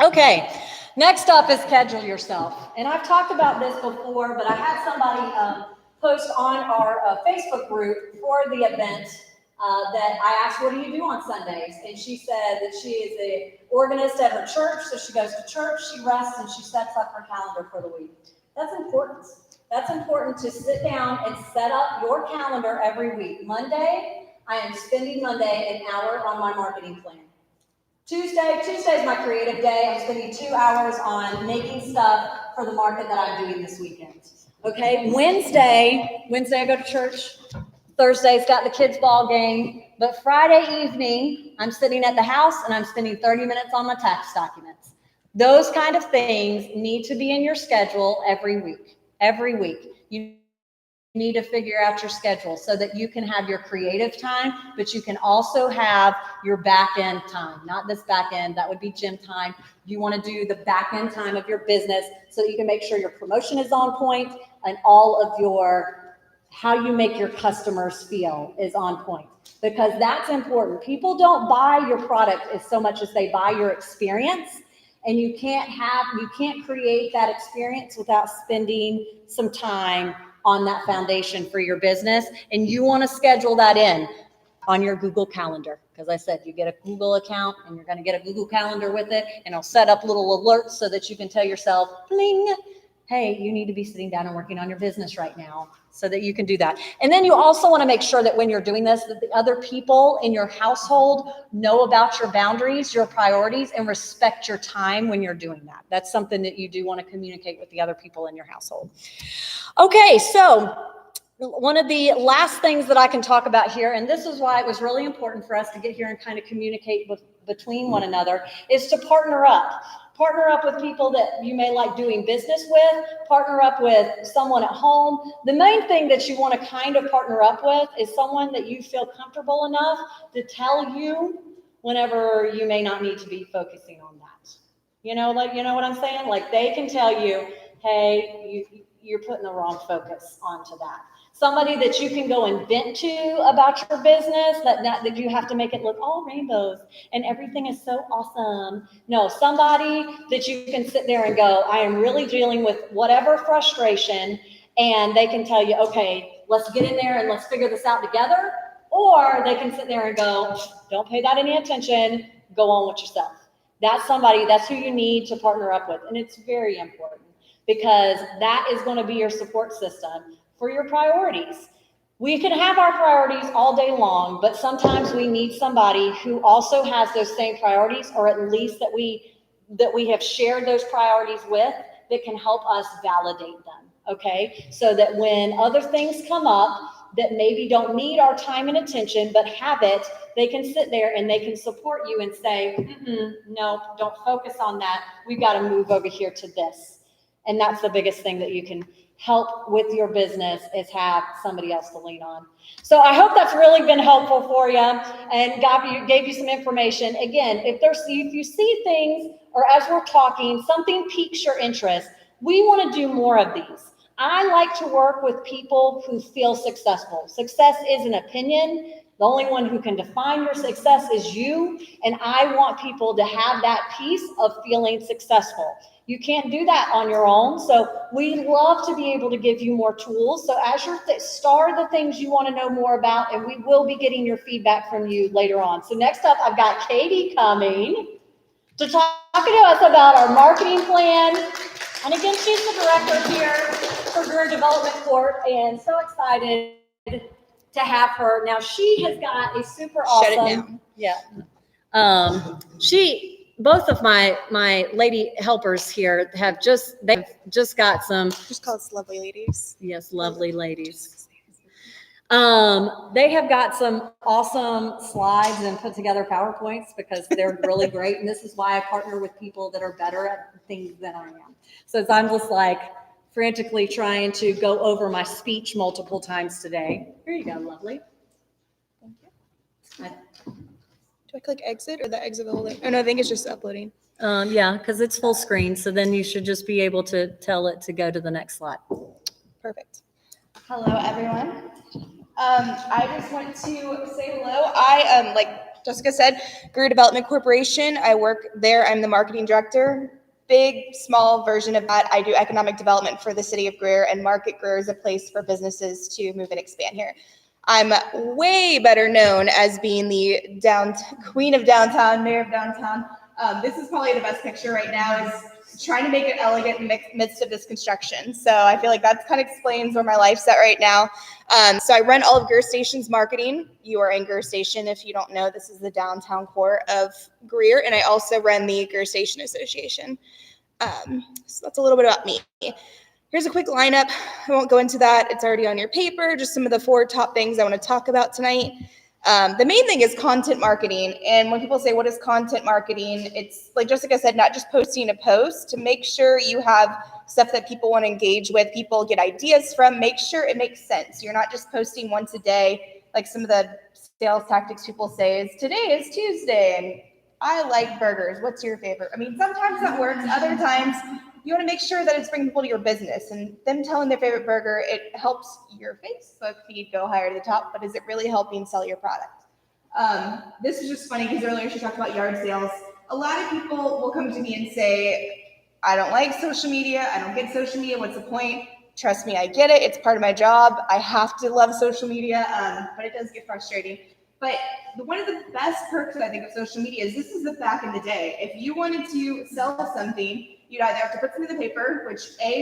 Okay, next up is schedule yourself. And I've talked about this before, but I had somebody post on our Facebook group for the event that I asked, what do you do on Sundays? And she said that she is an organist at her church, so she goes to church, she rests, and she sets up her calendar for the week. That's important. That's important to sit down and set up your calendar every week. Monday, I am spending Monday an hour on my marketing plan. Tuesday is my creative day. I'm spending 2 hours on making stuff for the market that I'm doing this weekend. Okay, Wednesday I go to church. Thursday's got the kids' ball game. But Friday evening, I'm sitting at the house and I'm spending 30 minutes on my tax documents. Those kind of things need to be in your schedule every week. Every week. You need to figure out your schedule so that you can have your creative time, but you can also have your back end time. Not this back end, that would be gym time. You want to do the back end time of your business so that you can make sure your promotion is on point and all of your, how you make your customers feel is on point, because that's important. People don't buy your product as so much as they buy your experience. And you can't create that experience without spending some time on that foundation for your business. And you want to schedule that in on your Google Calendar. Because I said, you get a Google account and you're going to get a Google Calendar with it. And I'll set up little alerts so that you can tell yourself, bling, hey, you need to be sitting down and working on your business right now, so that you can do that. And then you also want to make sure that when you're doing this, that the other people in your household know about your boundaries, your priorities, and respect your time when you're doing that. That's something that you do want to communicate with the other people in your household. Okay, so one of the last things that I can talk about here, and this is why it was really important for us to get here and kind of communicate between one another, is to partner up. Partner up with people that you may like doing business with, partner up with someone at home. The main thing that you want to kind of partner up with is someone that you feel comfortable enough to tell you whenever you may not need to be focusing on that. You know what I'm saying? Like they can tell you, hey, you're putting the wrong focus onto that. somebody that you can go and vent to about your business, that you have to make it look all rainbows and everything is so awesome. No, somebody that you can sit there and go, I am really dealing with whatever frustration, and they can tell you, okay, let's get in there and let's figure this out together. Or they can sit there and go, don't pay that any attention, go on with yourself. That's somebody, that's who you need to partner up with. And it's very important because that is going to be your support system for your priorities. We can have our priorities all day long, but sometimes we need somebody who also has those same priorities, or at least that we have shared those priorities with, that can help us validate them, okay? So that when other things come up that maybe don't need our time and attention, but have it, they can sit there and they can support you and say, no, don't focus on that. We've got to move over here to this. And that's the biggest thing that you can help with your business, is have somebody else to lean on. So I hope that's really been helpful for you and gave you some information. Again, if you see things, or as we're talking, something piques your interest, we want to do more of these. I like to work with people who feel successful. Success is an opinion. The only one who can define your success is you. And I want people to have that piece of feeling successful. You can't do that on your own. So we love to be able to give you more tools. So as you're star the things you want to know more about, and we will be getting your feedback from you later on. So next up, I've got Katie coming to talk to us about our marketing plan. And again, she's the director here for Greer Development Corp. And so excited to have her. Now she has got a super awesome. Shut it down. Yeah. Both of my lady helpers here they've just got some. Just call us lovely ladies. Yes, lovely ladies. They have got some awesome slides and put together PowerPoints because they're really great. And this is why I partner with people that are better at things than I am. So I'm just like frantically trying to go over my speech multiple times today. Here you go, lovely. Thank you. Do I click exit or the exit the whole thing? Oh no, I think it's just uploading. Yeah, because it's full screen. So then you should just be able to tell it to go to the next slide. Perfect. Hello, everyone. I just want to say hello. I, like Jessica said, Greer Development Corporation. I work there. I'm the marketing director. Big, small version of that. I do economic development for the city of Greer, and Market Greer is a place for businesses to move and expand here. I'm way better known as being the queen of downtown, mayor of downtown. This is probably the best picture right now, is trying to make it elegant in the midst of this construction. So I feel like that kind of explains where my life's at right now. So I run all of Greer Station's marketing. You are in Greer Station. If you don't know, this is the downtown core of Greer. And I also run the Greer Station Association. So that's a little bit about me. Here's a quick lineup. I won't go into that. It's already on your paper. Just some of the 4 top things I want to talk about tonight. The main thing is content marketing. And when people say, what is content marketing? It's like Jessica said, not just posting a post. To make sure you have stuff that people want to engage with, people get ideas from, make sure it makes sense. You're not just posting once a day, like some of the sales tactics people say is, today is Tuesday and I like burgers. What's your favorite? I mean, sometimes that works. Other times you want to make sure that it's bringing people to your business, and them telling their favorite burger, it helps your Facebook feed go higher to the top, but is it really helping sell your product? This is just funny because earlier she talked about yard sales. A lot of people will come to me and say, I don't like social media. I don't get social media. What's the point? Trust me, I get it. It's part of my job. I have to love social media, but it does get frustrating. But one of the best perks, I think, of social media is this is the back in the day. If you wanted to sell something, you'd either have to put something in the paper, which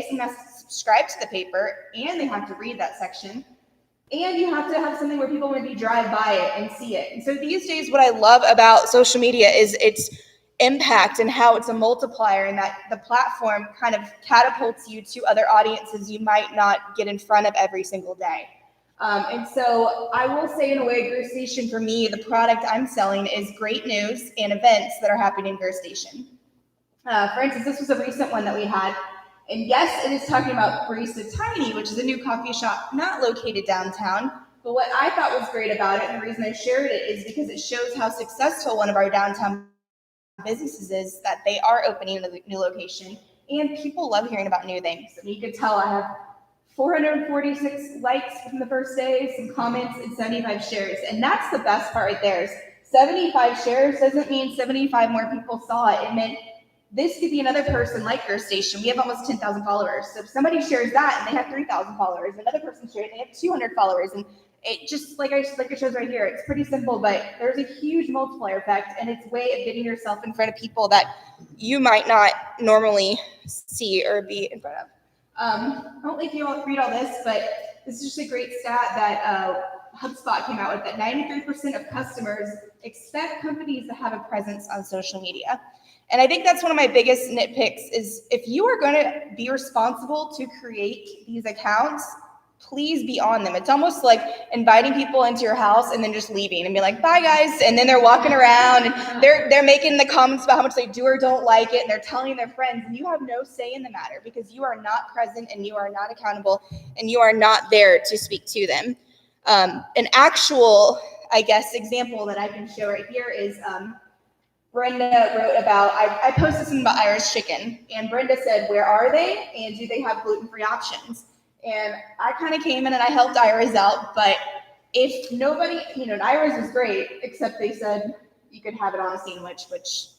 someone has to subscribe to the paper, and they have to read that section. And you have to have something where people maybe drive by it and see it. And so these days, what I love about social media is its impact and how it's a multiplier, and that the platform kind of catapults you to other audiences you might not get in front of every single day. And so I will say, in a way, Greer Station, for me, the product I'm selling is great news and events that are happening in Greer Station. For instance, this was a recent one that we had. And yes, it is talking about Barista Tiny, which is a new coffee shop not located downtown. But what I thought was great about it, and the reason I shared it, is because it shows how successful one of our downtown businesses is, that they are opening in a new location. And people love hearing about new things. And you could tell I have 446 likes from the first day, some comments, and 75 shares. And that's the best part right there. 75 shares doesn't mean 75 more people saw it. It meant this could be another person like your station. We have almost 10,000 followers. So if somebody shares that and they have 3,000 followers, another person shares it, they have 200 followers. And it just, like it shows right here, it's pretty simple, but there's a huge multiplier effect, and it's a way of getting yourself in front of people that you might not normally see or be in front of. I don't think you all read all this, but this is just a great stat that HubSpot came out with, that 93% of customers expect companies to have a presence on social media. And I think that's one of my biggest nitpicks is if you are going to be responsible to create these accounts, please be on them. It's almost like inviting people into your house and then just leaving and be like, bye guys. And then they're walking around and they're making the comments about how much they do or don't like it. And they're telling their friends, and you have no say in the matter because you are not present and you are not accountable and you are not there to speak to them. An actual, I guess, example that I can show right here is Brenda wrote about, I posted something about Irish chicken, and Brenda said, where are they? And do they have gluten-free options? And I kind of came in and I helped Iris out, but if nobody, and Iris was great, except they said you could have it on a sandwich, which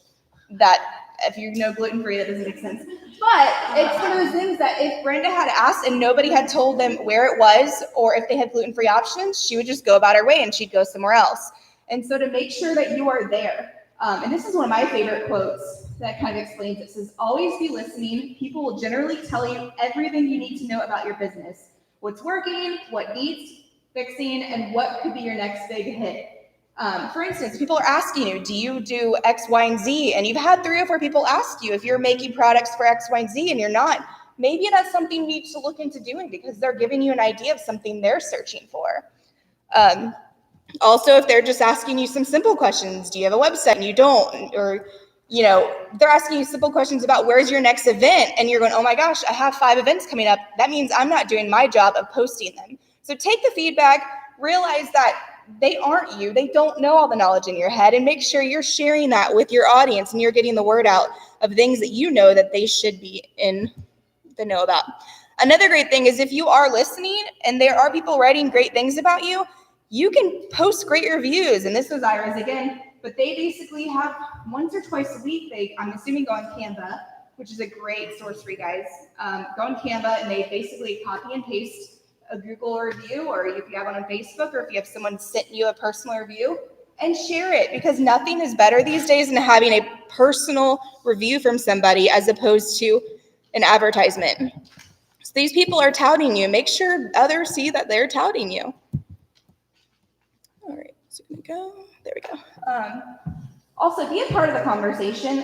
that, if you know gluten-free, that doesn't make sense. But it's one of those things that if Brenda had asked and nobody had told them where it was or if they had gluten-free options, she would just go about her way and she'd go somewhere else. And so to make sure that you are there, and this is one of my favorite quotes that kind of explains it. It says, always be listening. People will generally tell you everything you need to know about your business, what's working, what needs fixing, and what could be your next big hit. For instance, people are asking you, do you do X, Y, and Z? And you've had 3 or 4 people ask you if you're making products for X, Y, and Z, and you're not. Maybe that's something you need to look into doing because they're giving you an idea of something they're searching for. Also, if they're just asking you some simple questions, do you have a website and you don't? Or, they're asking you simple questions about where's your next event? And you're going, oh my gosh, I have 5 events coming up. That means I'm not doing my job of posting them. So take the feedback, realize that they aren't you. They don't know all the knowledge in your head, and make sure you're sharing that with your audience and you're getting the word out of things that you know that they should be in the know about. Another great thing is if you are listening and there are people writing great things about you, you can post great reviews. And this was Iris again, but they basically have once or twice a week, I'm assuming go on Canva, which is a great source for you guys. Go on Canva and they basically copy and paste a Google review, or if you have one on Facebook, or if you have someone sent you a personal review, and share it, because nothing is better these days than having a personal review from somebody as opposed to an advertisement. So these people are touting you. Make sure others see that they're touting you. All right, so there we go. Also, be a part of the conversation.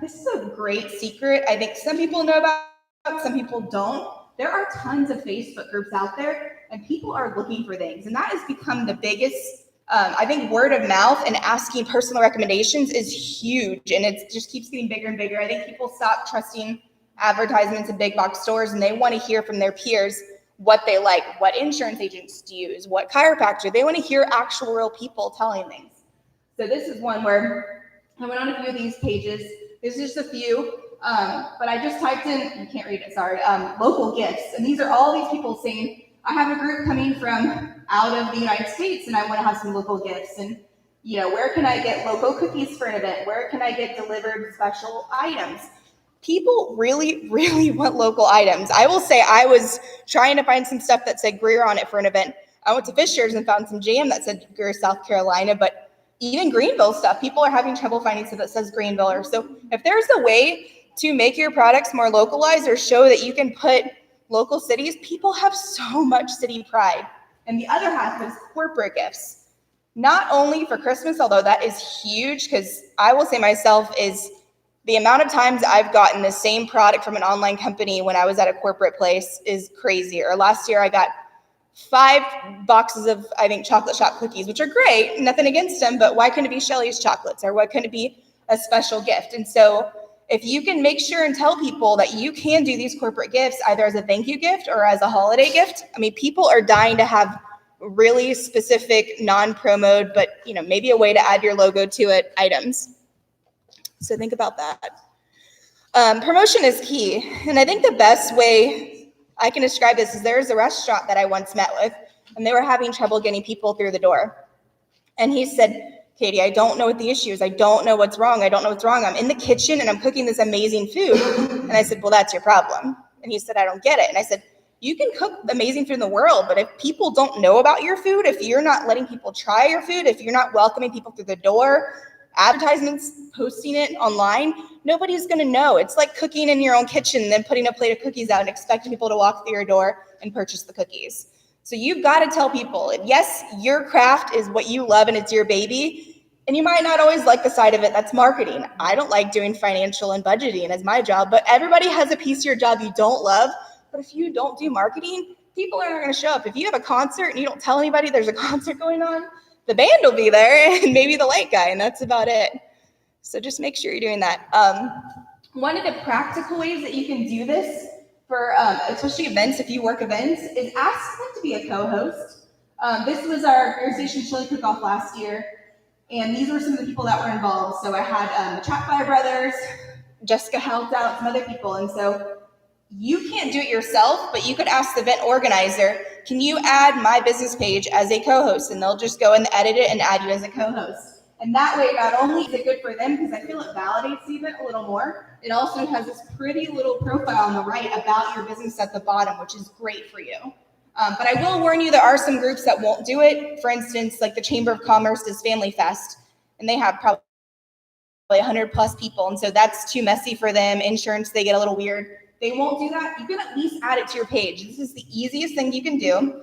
This is a great secret. I think some people know about, some people don't. There are tons of Facebook groups out there, and people are looking for things. And that has become the biggest, I think word of mouth and asking personal recommendations is huge. And it just keeps getting bigger and bigger. I think people stop trusting advertisements in big box stores, and they want to hear from their peers what they like, what insurance agents to use, what chiropractor. They want to hear actual real people telling things. So this is one where I went on a few of these pages. This is just a few. But I just typed in, you can't read it, sorry, local gifts. And these are all these people saying, I have a group coming from out of the United States and I want to have some local gifts. And, where can I get local cookies for an event? Where can I get delivered special items? People really, really want local items. I will say I was trying to find some stuff that said Greer on it for an event. I went to Fishers and found some jam that said Greer, South Carolina, but even Greenville stuff, people are having trouble finding stuff that says Greenville. Or so if there's a way to make your products more localized or show that you can put local cities, people have so much city pride. And the other half is corporate gifts. Not only for Christmas, although that is huge, because I will say myself is the amount of times I've gotten the same product from an online company when I was at a corporate place is crazy. Or last year I got 5 boxes of, I think, chocolate shop cookies, which are great, nothing against them, but why couldn't it be Shelly's chocolates? Or why couldn't it be a special gift? And so if you can make sure and tell people that you can do these corporate gifts, either as a thank you gift or as a holiday gift, I mean, people are dying to have really specific, non-promoed, but maybe a way to add your logo to it items. So think about that. Promotion is key. And I think the best way I can describe this as there's a restaurant that I once met with, and they were having trouble getting people through the door. And he said, Katie, I don't know what the issue is. I don't know what's wrong. I don't know what's wrong. I'm in the kitchen and I'm cooking this amazing food. And I said, well, that's your problem. And he said, I don't get it. And I said, you can cook amazing food in the world, but if people don't know about your food, if you're not letting people try your food, if you're not welcoming people through the door, advertisements, posting it online, nobody's going to know. It's like cooking in your own kitchen and then putting a plate of cookies out and expecting people to walk through your door and purchase the cookies. So you've got to tell people, yes, your craft is what you love and it's your baby, and you might not always like the side of it that's marketing. I don't like doing financial and budgeting as my job, but everybody has a piece of your job you don't love. But if you don't do marketing, people aren't going to show up. If you have a concert and you don't tell anybody there's a concert going on, the band will be there and maybe the light guy, and that's about it. So just make sure you're doing that. One of the practical ways that you can do this for especially events, if you work events, is ask them to be a co-host. This was our Beer Station Chili Cook-Off last year, and these were some of the people that were involved. So I had the Chatfire brothers, Jessica helped out, some other people, and so you can't do it yourself, but you could ask the event organizer, can you add my business page as a co-host? And they'll just go and edit it and add you as a co-host. And that way, not only is it good for them, because I feel it validates the event a little more, it also has this pretty little profile on the right about your business at the bottom, which is great for you. But I will warn you, there are some groups that won't do it. For instance, like the Chamber of Commerce does Family Fest, and they have probably 100 plus people. And so that's too messy for them. Insurance, they get a little weird. They won't do that. You can at least add it to your page. This is the easiest thing you can do.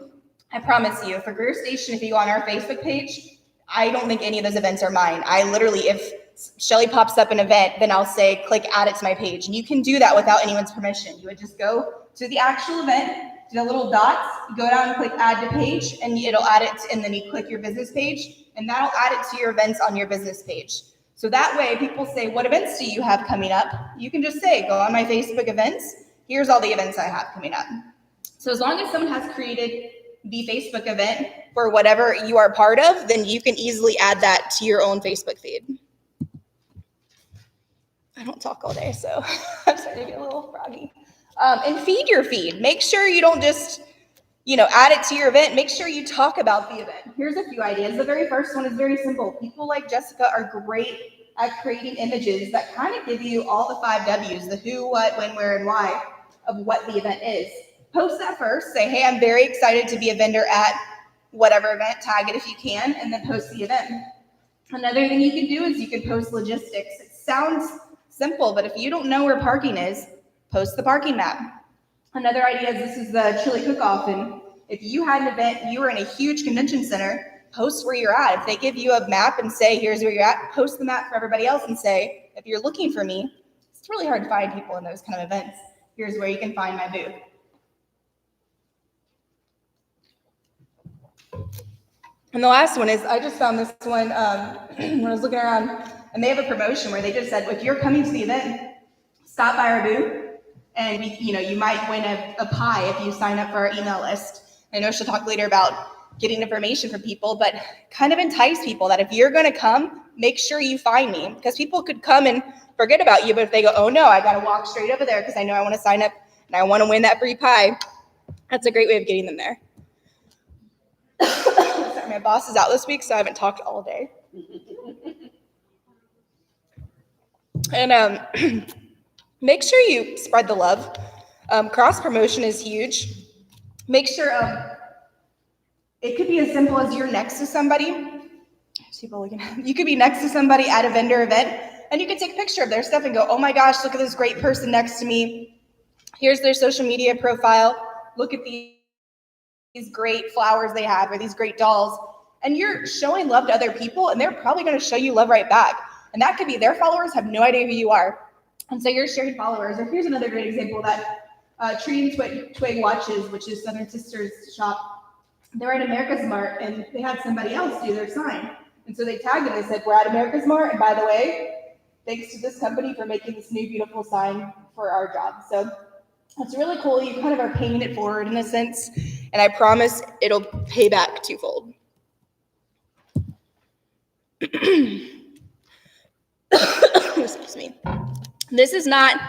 I promise you, for Greer Station, if you go on our Facebook page, I don't think any of those events are mine. I literally, if Shelly pops up an event, then I'll say, click add it to my page. And you can do that without anyone's permission. You would just go to the actual event, do the little dots, you go down and click add to page, and it'll add it, and then you click your business page, and that'll add it to your events on your business page. So that way, people say, what events do you have coming up? You can just say, go on my Facebook events. Here's all the events I have coming up. So as long as someone has created the Facebook event for whatever you are part of, then you can easily add that to your own Facebook feed. I don't talk all day, so I'm starting to get a little froggy. And feed your feed. Make sure you don't just, add it to your event. Make sure you talk about the event. Here's a few ideas. The very first one is very simple. People like Jessica are great at creating images that kind of give you all the 5 W's, the who, what, when, where, and why of what the event is. Post that first. Say, hey, I'm very excited to be a vendor at whatever event. Tag it if you can, and then post the event. Another thing you can do is you can post logistics. It sounds simple, but if you don't know where parking is, post the parking map. Another idea is this is the chili cook-off, and if you had an event, you were in a huge convention center, post where you're at. If they give you a map and say, here's where you're at, post the map for everybody else and say, if you're looking for me, it's really hard to find people in those kind of events. Here's where you can find my booth. And the last one is, I just found this one when I was looking around, and they have a promotion where they just said, if you're coming to the event, stop by our booth, and you might win a pie if you sign up for our email list. I know she'll talk later about getting information from people, but kind of entice people that if you're going to come, make sure you find me, because people could come and forget about you, but if they go, oh no, I got to walk straight over there because I know I want to sign up and I want to win that free pie, that's a great way of getting them there. Sorry, my boss is out this week, so I haven't talked all day. And make sure you spread the love. Cross promotion is huge. Make sure it could be as simple as you're next to somebody. You could be next to somebody at a vendor event, and you can take a picture of their stuff and go, oh my gosh, look at this great person next to me. Here's their social media profile. Look at these great flowers they have, or these great dolls. And you're showing love to other people, and they're probably going to show you love right back. And that could be their followers have no idea who you are. And so you're sharing followers. Or here's another great example that Tree and Twig Watches, which is Southern Sisters shop, they were at America's Mart, and they had somebody else do their sign. And so they tagged them. They said, we're at America's Mart, and by the way, thanks to this company for making this new beautiful sign for our job. So it's really cool. You kind of are paying it forward in a sense, and I promise it'll pay back twofold. Excuse me. This is not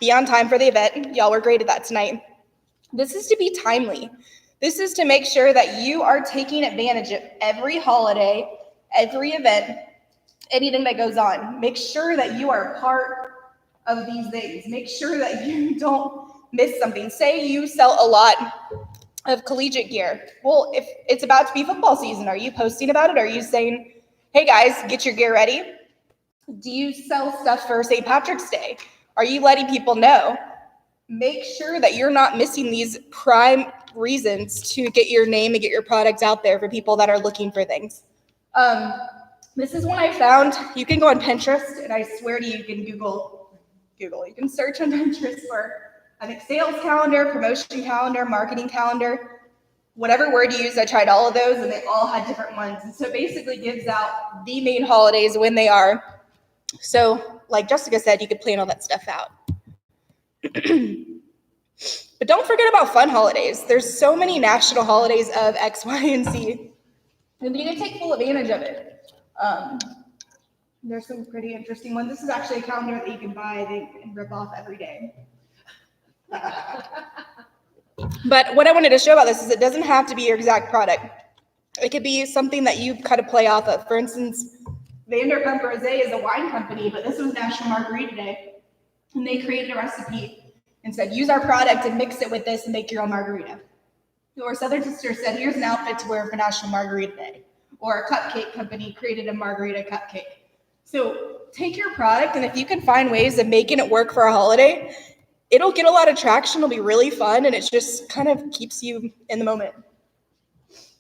be on time for the event. Y'all were great at that tonight. This is to be timely. This is to make sure that you are taking advantage of every holiday, every event, anything that goes on. Make sure that you are a part of these things. Make sure that you don't miss something. Say you sell a lot of collegiate gear. Well, if it's about to be football season, are you posting about it? Are you saying, hey guys, get your gear ready? Do you sell stuff for St. Patrick's Day? Are you letting people know? Make sure that you're not missing these prime reasons to get your name and get your product out there for people that are looking for things. This is one I found. You can go on Pinterest, and I swear to you, you can Google. You can search on Pinterest for, I think, sales calendar, promotion calendar, marketing calendar, whatever word you use. I tried all of those, and they all had different ones. And so it basically gives out the main holidays when they are. So, like Jessica said, you could plan all that stuff out. But don't forget about fun holidays. There's so many national holidays of X, Y, and Z. And you can take full advantage of it. There's some pretty interesting ones. This is actually a calendar that you can buy, I think, and rip off every day. But what I wanted to show about this is it doesn't have to be your exact product. It could be something that you kind of play off of. For instance, Vanderpump Rosé is a wine company, but this was National Margarita Day. And they created a recipe and said, use our product and mix it with this and make your own margarita. Or Southern Sisters said, here's an outfit to wear for National Margarita Day. Or a cupcake company created a margarita cupcake. So take your product, and if you can find ways of making it work for a holiday, it'll get a lot of traction. It'll be really fun, and it just kind of keeps you in the moment.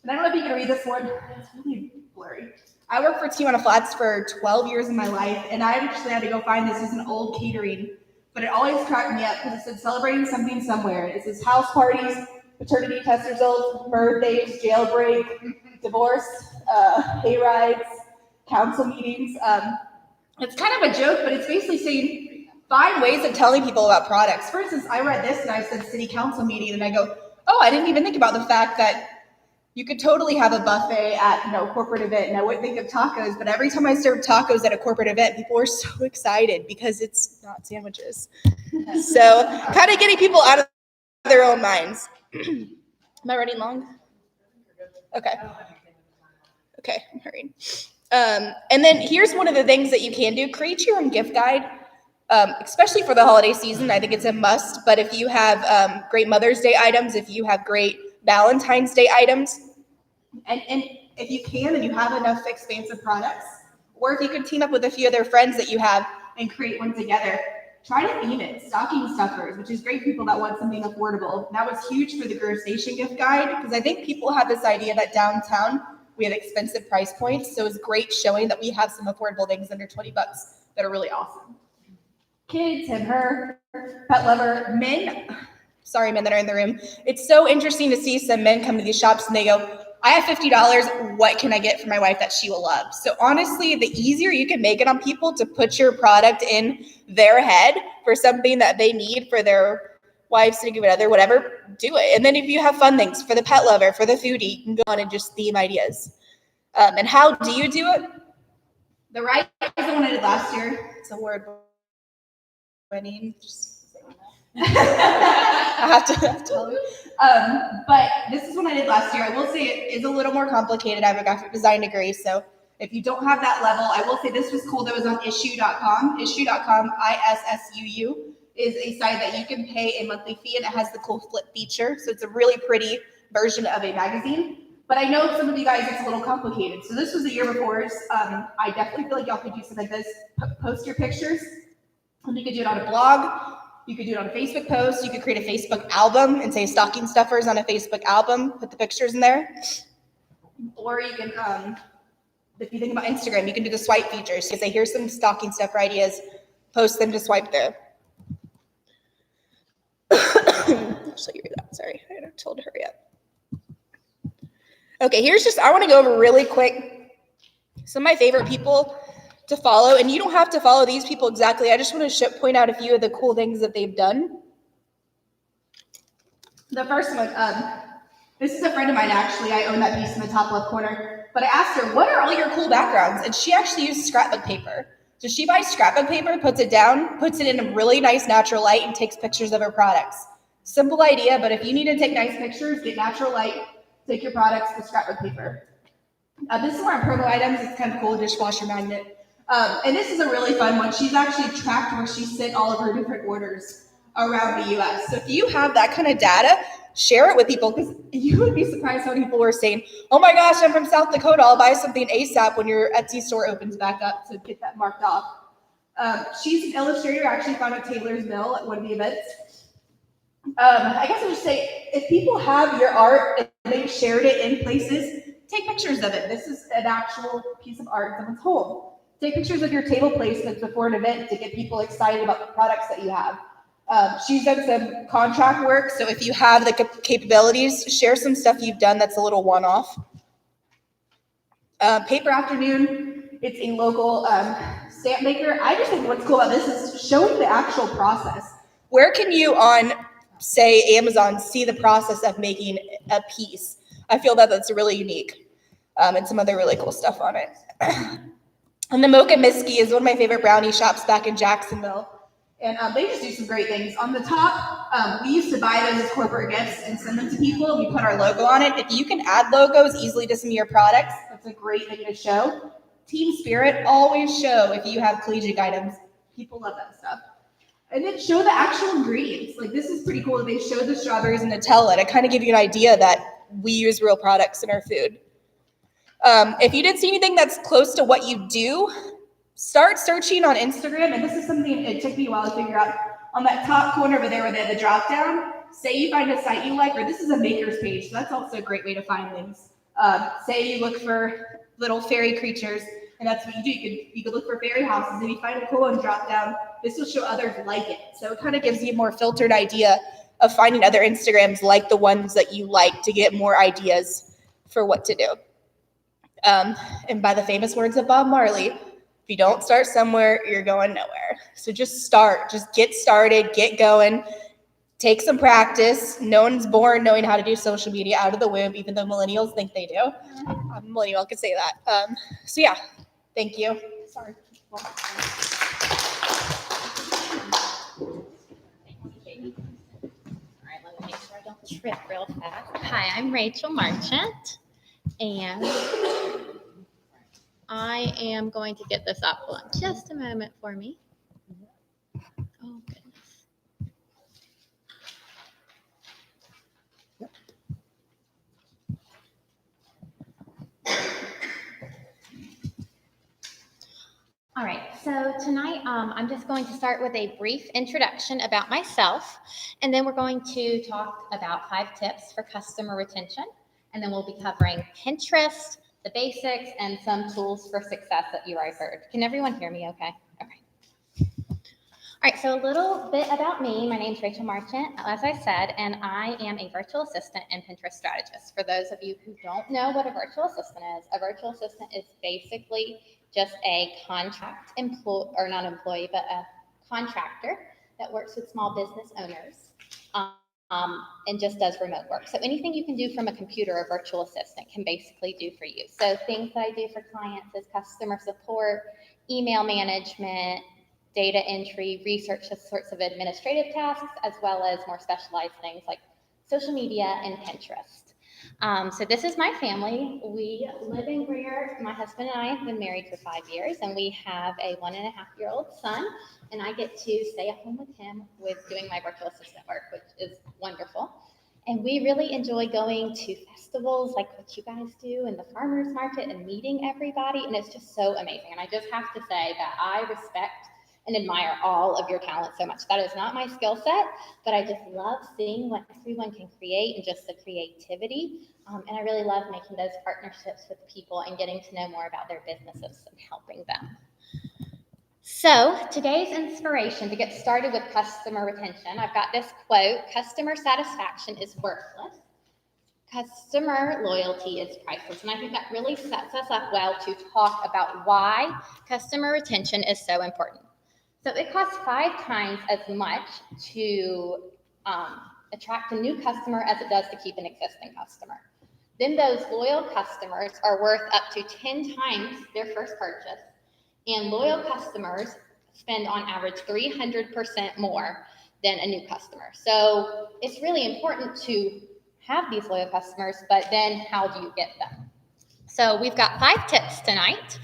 And I don't know if you can read this one. It's really blurry. I worked for Tijuana Flats for 12 years of my life, and I actually had to go find this. It's an old catering, but it always cracked me up because it said celebrating something somewhere. It says house parties, paternity test results, birthdays, jailbreak, divorce, hay rides, council meetings. It's kind of a joke, but it's basically saying find ways of telling people about products. For instance, I read this and I said city council meeting, and I go, oh, I didn't even think about the fact that you could totally have a buffet at a corporate event, and I wouldn't think of tacos, but every time I serve tacos at a corporate event, people are so excited because it's not sandwiches. So kind of getting people out of their own minds. Am I running long? Okay, I'm hurrying. And then here's one of the things that you can do. Create your own gift guide, especially for the holiday season. I think it's a must, but if you have great Mother's Day items, if you have great Valentine's Day items, and if you can and you have enough expansive products, or if you could team up with a few other friends that you have and create one together, try to theme it. Stocking stuffers, which is great for people that want something affordable. That was huge for the Greer Station gift guide because I think people have this idea that downtown we have expensive price points, so it's great showing that we have some affordable things under $20 that are really awesome. Kids, him, her, pet lover, men. Sorry, men that are in the room. It's so interesting to see some men come to these shops and they go, I have $50. What can I get for my wife that she will love? So honestly, the easier you can make it on people to put your product in their head for something that they need for their wives, significant other, whatever, do it. And then if you have fun things for the pet lover, for the foodie, you can go on and just theme ideas. And how do you do it? The right is the one I did last year. It's a word. I have to tell you. But this is one I did last year. I will say it is a little more complicated. I have a graphic design degree, so if you don't have that level, I will say this was cool. That was on issuu.com. Issuu.com, ISSUU, is a site that you can pay a monthly fee, and it has the cool flip feature. So it's a really pretty version of a magazine. But I know some of you guys, it's a little complicated. So this was the year before. I definitely feel like y'all could do something like this. Post your pictures. And you could do it on a blog. You could do it on a Facebook post. You could create a Facebook album and say stocking stuffers on a Facebook album. Put the pictures in there. Or you can, if you think about Instagram, you can do the swipe feature. So you say, here's some stocking stuffer ideas. Post them to swipe there. I'll show you that. Sorry, I told her to hurry up. Okay, I want to go over really quick some of my favorite people to follow, and you don't have to follow these people exactly. I just want to point out a few of the cool things that they've done. The first one, this is a friend of mine, actually. I own that piece in the top left corner, but I asked her, what are all your cool backgrounds? And she actually used scrapbook paper. So she buys scrapbook paper, puts it down, puts it in a really nice natural light, and takes pictures of her products. Simple idea, but if you need to take nice pictures, get natural light, take your products with scrapbook paper. This is more on promo items. It's kind of cool, dishwasher magnet. And this is a really fun one. She's actually tracked where she sent all of her different orders around the US. So if you have that kind of data, share it with people, because you would be surprised how many people were saying, oh my gosh, I'm from South Dakota, I'll buy something ASAP when your Etsy store opens back up to get that marked off. She's an illustrator. I actually found at Taylor's Mill at one of the events. I guess I would say, if people have your art and they've shared it in places, take pictures of it. This is an actual piece of art in someone's home. Take pictures of your table placements before an event to get people excited about the products that you have. She's done some contract work, so if you have the capabilities, share some stuff you've done that's a little one-off. Paper Afternoon, it's a local stamp maker. I just think what's cool about this is showing the actual process. Where can you on, say, Amazon see the process of making a piece? I feel that that's really unique, and some other really cool stuff on it. And the Mocha Miski is one of my favorite brownie shops back in Jacksonville. And they just do some great things. On the top, we used to buy those as corporate gifts and send them to people. We put our logo on it. If you can add logos easily to some of your products, that's a great thing to show. Team spirit, always show if you have collegiate items. People love that stuff. And then show the actual ingredients. Like, this is pretty cool. They showed the strawberries and Nutella to kind of give you an idea that we use real products in our food. If you didn't see anything that's close to what you do, start searching on Instagram. And this is something it took me a while to figure out. On that top corner over there where they have the drop down, say you find a site you like, or this is a maker's page, so that's also a great way to find things. Say you look for little fairy creatures, and that's what you do. You could look for fairy houses, and you find a cool one, drop down. This will show others like it. So it kind of gives you a more filtered idea of finding other Instagrams like the ones that you like to get more ideas for what to do. And by the famous words of Bob Marley, if you don't start somewhere, you're going nowhere. So just start, just get started, get going, take some practice. No one's born knowing how to do social media out of the womb, even though millennials think they do. I'm a millennial, I could say that. So yeah, thank you. Sorry. All right, let me make sure I don't trip real fast. Hi, I'm Rachel Marchant, and I am going to get this up. Hold on just a moment for me. Oh, goodness. All right, so tonight I'm just going to start with a brief introduction about myself, and then we're going to talk about 5 tips for customer retention, and then we'll be covering Pinterest, the basics, and some tools for success that you already heard. Can everyone hear me okay? Okay. All right, so a little bit about me. My name's Rachel Marchant, as I said, and I am a virtual assistant and Pinterest strategist. For those of you who don't know what a virtual assistant is, a virtual assistant is basically just a contract employee, or not employee, but a contractor that works with small business owners and just does remote work. So anything you can do from a computer, a virtual assistant can basically do for you. So things that I do for clients is customer support, email management, data entry, research, just sorts of administrative tasks, as well as more specialized things like social media and Pinterest. So this is my family. We live in Greer. My husband and I have been married for 5 years, and we have a 1.5-year-old son, and I get to stay at home with him with doing my virtual assistant work, which is wonderful. And we really enjoy going to festivals like what you guys do and the farmers market and meeting everybody, and it's just so amazing. And I just have to say that I respect and admire all of your talent so much. That is not my skill set, but I just love seeing what everyone can create and just the creativity. And I really love making those partnerships with people and getting to know more about their businesses and helping them. So today's inspiration to get started with customer retention, I've got this quote: customer satisfaction is worthless. Customer loyalty is priceless. And I think that really sets us up well to talk about why customer retention is so important. So it costs 5 times as much to attract a new customer as it does to keep an existing customer. Then those loyal customers are worth up to 10 times their first purchase. And loyal customers spend on average 300% more than a new customer. So it's really important to have these loyal customers, but then how do you get them? So we've got 5 tips tonight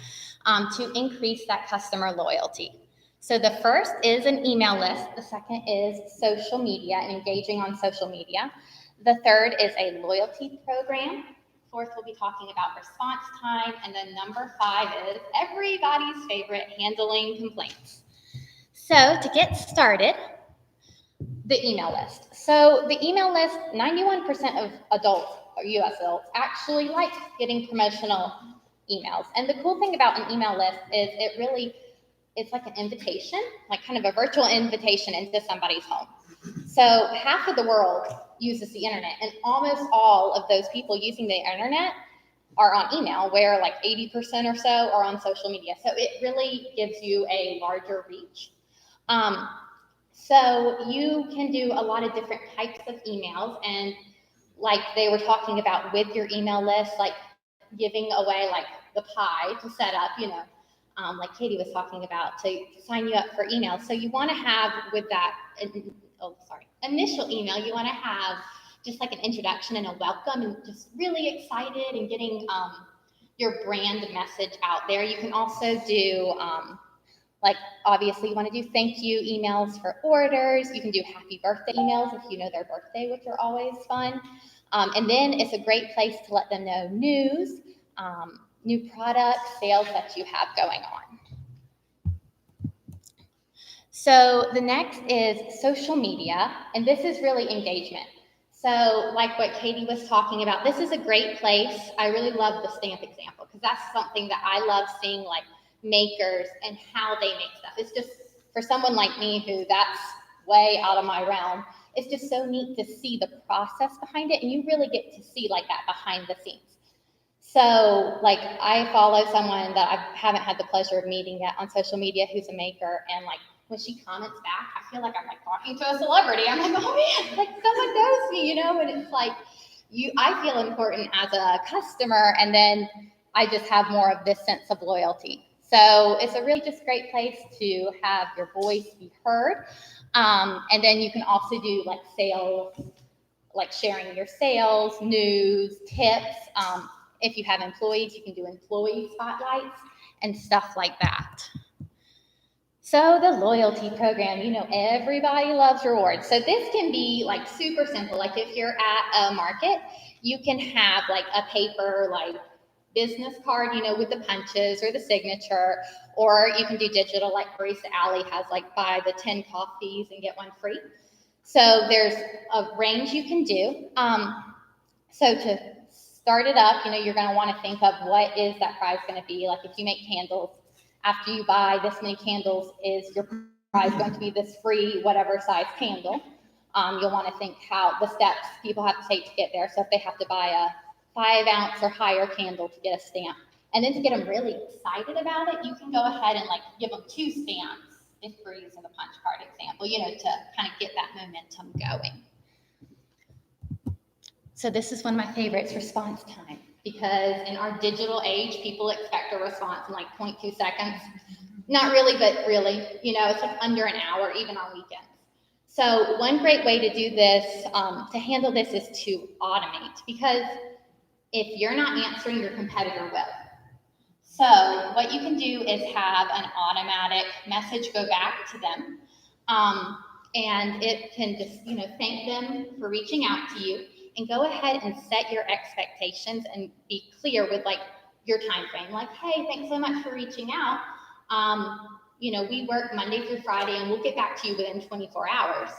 to increase that customer loyalty. So the first is an email list. The second is social media and engaging on social media. The third is a loyalty program. Fourth, we'll be talking about response time. And then number 5 is everybody's favorite, handling complaints. So to get started, the email list. So the email list, 91% of adults, or US adults, actually like getting promotional emails. And the cool thing about an email list is it's like an invitation, like kind of a virtual invitation into somebody's home. So half of the world uses the internet, and almost all of those people using the internet are on email, where like 80% or so are on social media. So it really gives you a larger reach. So you can do a lot of different types of emails, and like they were talking about with your email list, like giving away like the pie to set up, like Katie was talking about, to sign you up for emails. So you want to have with that, initial email, you want to have just like an introduction and a welcome, and just really excited and getting your brand message out there. You can also do like obviously you want to do thank you emails for orders. You can do happy birthday emails if you know their birthday, which are always fun. And then it's a great place to let them know news, new products, sales that you have going on. So the next is social media, and this is really engagement. So like what Katie was talking about, this is a great place. I really love the stamp example because that's something that I love seeing, like makers and how they make stuff. It's just, for someone like me who that's way out of my realm, it's just so neat to see the process behind it, and you really get to see like that behind the scenes. So like I follow someone that I haven't had the pleasure of meeting yet on social media who's a maker, and like when she comments back, I feel like I'm like talking to a celebrity. I'm like, oh man, like someone knows me, and it's like I feel important as a customer, and then I just have more of this sense of loyalty. So it's a really just great place to have your voice be heard. And then you can also do like sales, like sharing your sales, news, tips. If you have employees, you can do employee spotlights and stuff like that. So the loyalty program, everybody loves rewards. So this can be like super simple. Like if you're at a market, you can have like a paper, like business card, with the punches or the signature, or you can do digital, like Barista Alley has like buy the 10 coffees and get one free. So there's a range you can do. So to start it up, you're going to want to think of what is that prize going to be. Like if you make candles, after you buy this many candles, is your prize going to be this free whatever size candle? You'll want to think how the steps people have to take to get there. So if they have to buy a 5-ounce or higher candle to get a stamp, and then to get them really excited about it, you can go ahead and like give them 2 stamps if we're using the punch card example, to kind of get that momentum going. So this is one of my favorites, response time, because in our digital age, people expect a response in like 0.2 seconds. Not really, but really, it's like under an hour, even on weekends. So one great way to do this, to handle this, is to automate, because if you're not answering, your competitor will. So what you can do is have an automatic message go back to them. And it can just, thank them for reaching out to you, and go ahead and set your expectations and be clear with like your time frame. Like, hey, thanks so much for reaching out. We work Monday through Friday, and we'll get back to you within 24 hours.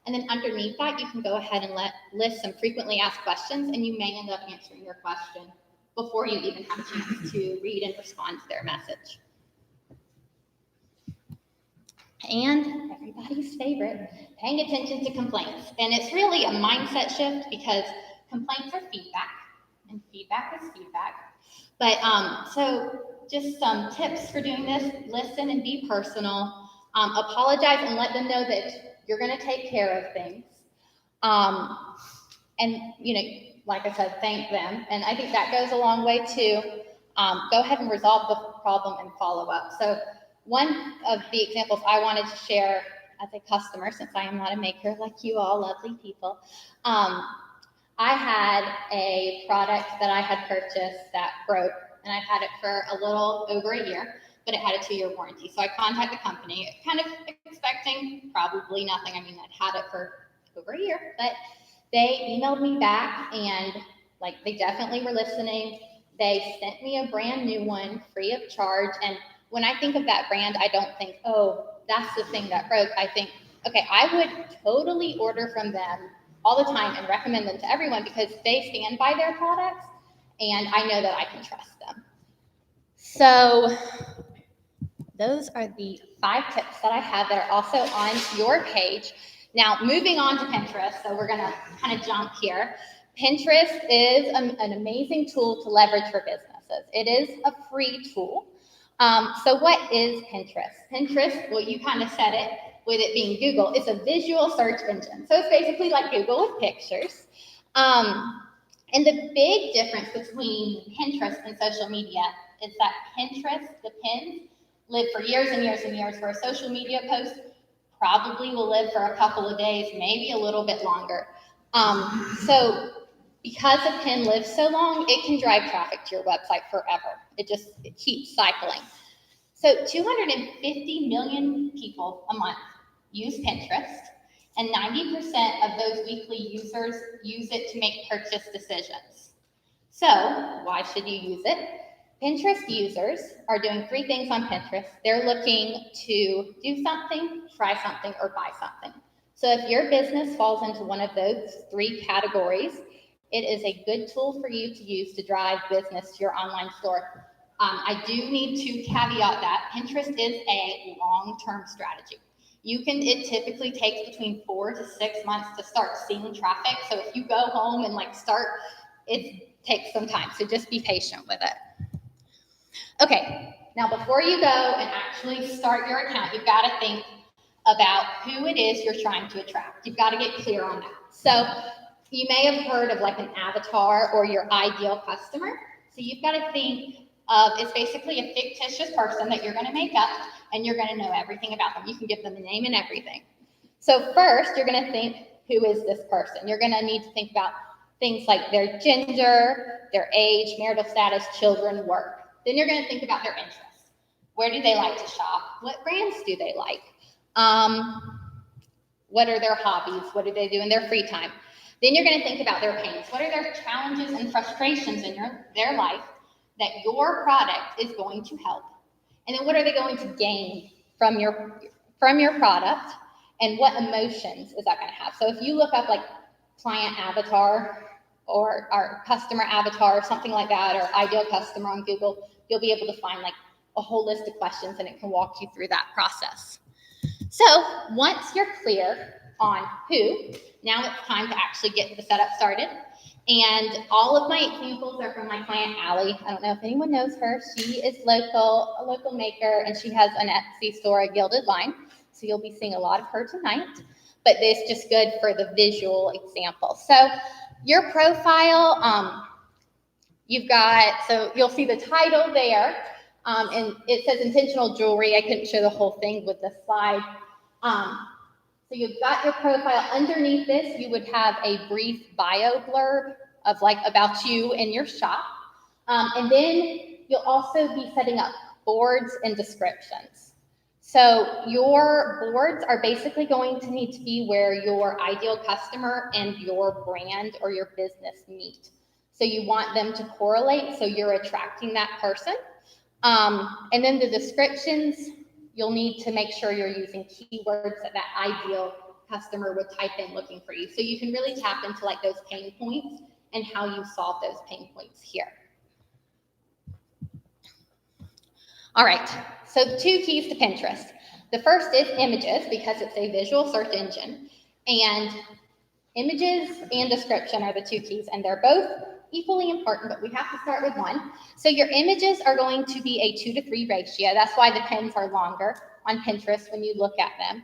And then underneath that, you can go ahead and list some frequently asked questions, and you may end up answering your question before you even have a chance to read and respond to their message. And everybody's favorite, paying attention to complaints. And it's really a mindset shift, because complaints are feedback, and feedback is feedback. But so just some tips for doing this: listen and be personal. Apologize and let them know that you're going to take care of things. And, like I said, thank them. And I think that goes a long way too. Go ahead and resolve the problem and follow up. So one of the examples I wanted to share as a customer, since I am not a maker like you all lovely people. I had a product that I had purchased that broke, and I had it for a little over a year, but it had a 2-year warranty. So I contacted the company, kind of expecting probably nothing. I mean, I'd had it for over a year, but they emailed me back, and like, they definitely were listening. They sent me a brand new one free of charge. And when I think of that brand, I don't think, oh, that's the thing that broke. I think, okay, I would totally order from them all the time and recommend them to everyone because they stand by their products and I know that I can trust them. So those are the 5 tips that I have that are also on your page. Now, moving on to Pinterest. So we're gonna kind of jump here. Pinterest is an amazing tool to leverage for businesses. It is a free tool. So what is Pinterest? Pinterest, well, you kind of said it, with it being Google, it's a visual search engine. So it's basically like Google with pictures. And the big difference between Pinterest and social media is that Pinterest, the pins, live for years and years and years, where a social media post probably will live for a couple of days, maybe a little bit longer. So because a pin lives so long, it can drive traffic to your website forever. It keeps cycling. So 250 million people a month use Pinterest, and 90% of those weekly users use it to make purchase decisions. So why should you use it? Pinterest users are doing 3 things on Pinterest. They're looking to do something, try something, or buy something. So if your business falls into one of those 3 categories, it is a good tool for you to use to drive business to your online store. I do need to caveat that Pinterest is a long-term strategy. It typically takes between 4 to 6 months to start seeing traffic. So if you go home and it takes some time. So just be patient with it. Okay, now before you go and actually start your account, you've got to think about who it is you're trying to attract. You've got to get clear on that. So you may have heard of like an avatar or your ideal customer. So you've got to think of, it's basically a fictitious person that you're going to make up, and you're going to know everything about them. You can give them a name and everything. So first, you're going to think, who is this person? You're going to need to think about things like their gender, their age, marital status, children, work. Then you're going to think about their interests. Where do they like to shop? What brands do they like? What are their hobbies? What do they do in their free time? Then you're going to think about their pains. What are their challenges and frustrations in their life that your product is going to help? And then what are they going to gain from your product, and what emotions is that going to have? So if you look up like client avatar or our customer avatar or something like that, or ideal customer on Google, you'll be able to find like a whole list of questions, and it can walk you through that process. So once you're clear on who, now it's time to actually get the setup started. And all of my examples are from my client, Allie. I don't know if anyone knows her. She is a local maker, and she has an Etsy store, a Gilded Line. So you'll be seeing a lot of her tonight, but it's just good for the visual example. So your profile, so you'll see the title there, and it says intentional jewelry. I couldn't show the whole thing with the slide. So you've got your profile. Underneath this, you would have a brief bio blurb of like about you and your shop. And then you'll also be setting up boards and descriptions. So your boards are basically going to need to be where your ideal customer and your brand or your business meet. So you want them to correlate, so you're attracting that person. And then the descriptions, you'll need to make sure you're using keywords that ideal customer would type in looking for you. So you can really tap into like those pain points and how you solve those pain points here. All right, so 2 keys to Pinterest. The first is images, because it's a visual search engine. And images and description are the 2 keys, and they're both equally important, but we have to start with one. So your images are going to be a 2 to 3 ratio. That's why the pins are longer on Pinterest when you look at them.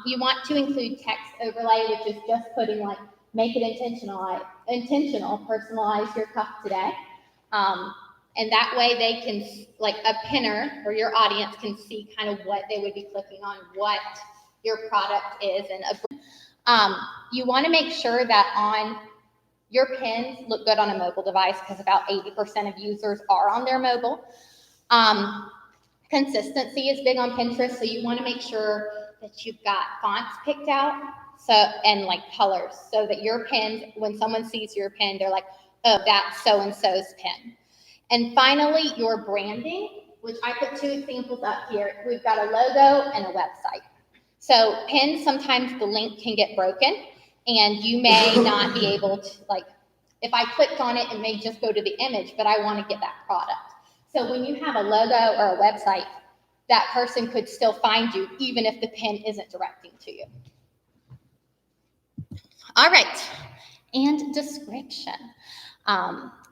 You want to include text overlay, which is just putting like, make it intentional, personalize your cup today. And that way they can, like a pinner or your audience can see kind of what they would be clicking on, what your product is. And you want to make sure that on your pins look good on a mobile device, because about 80% of users are on their mobile. Consistency is big on Pinterest, so you want to make sure that you've got fonts picked out, and like colors, so that your pins, when someone sees your pin, they're like, oh, that's so-and-so's pin. And finally, your branding, which I put 2 examples up here. We've got a logo and a website. So pins, sometimes the link can get broken, and you may not be able to, like, if I clicked on it, it may just go to the image, but I want to get that product. So when you have a logo or a website, that person could still find you even if the pin isn't directing to you. All right, and description.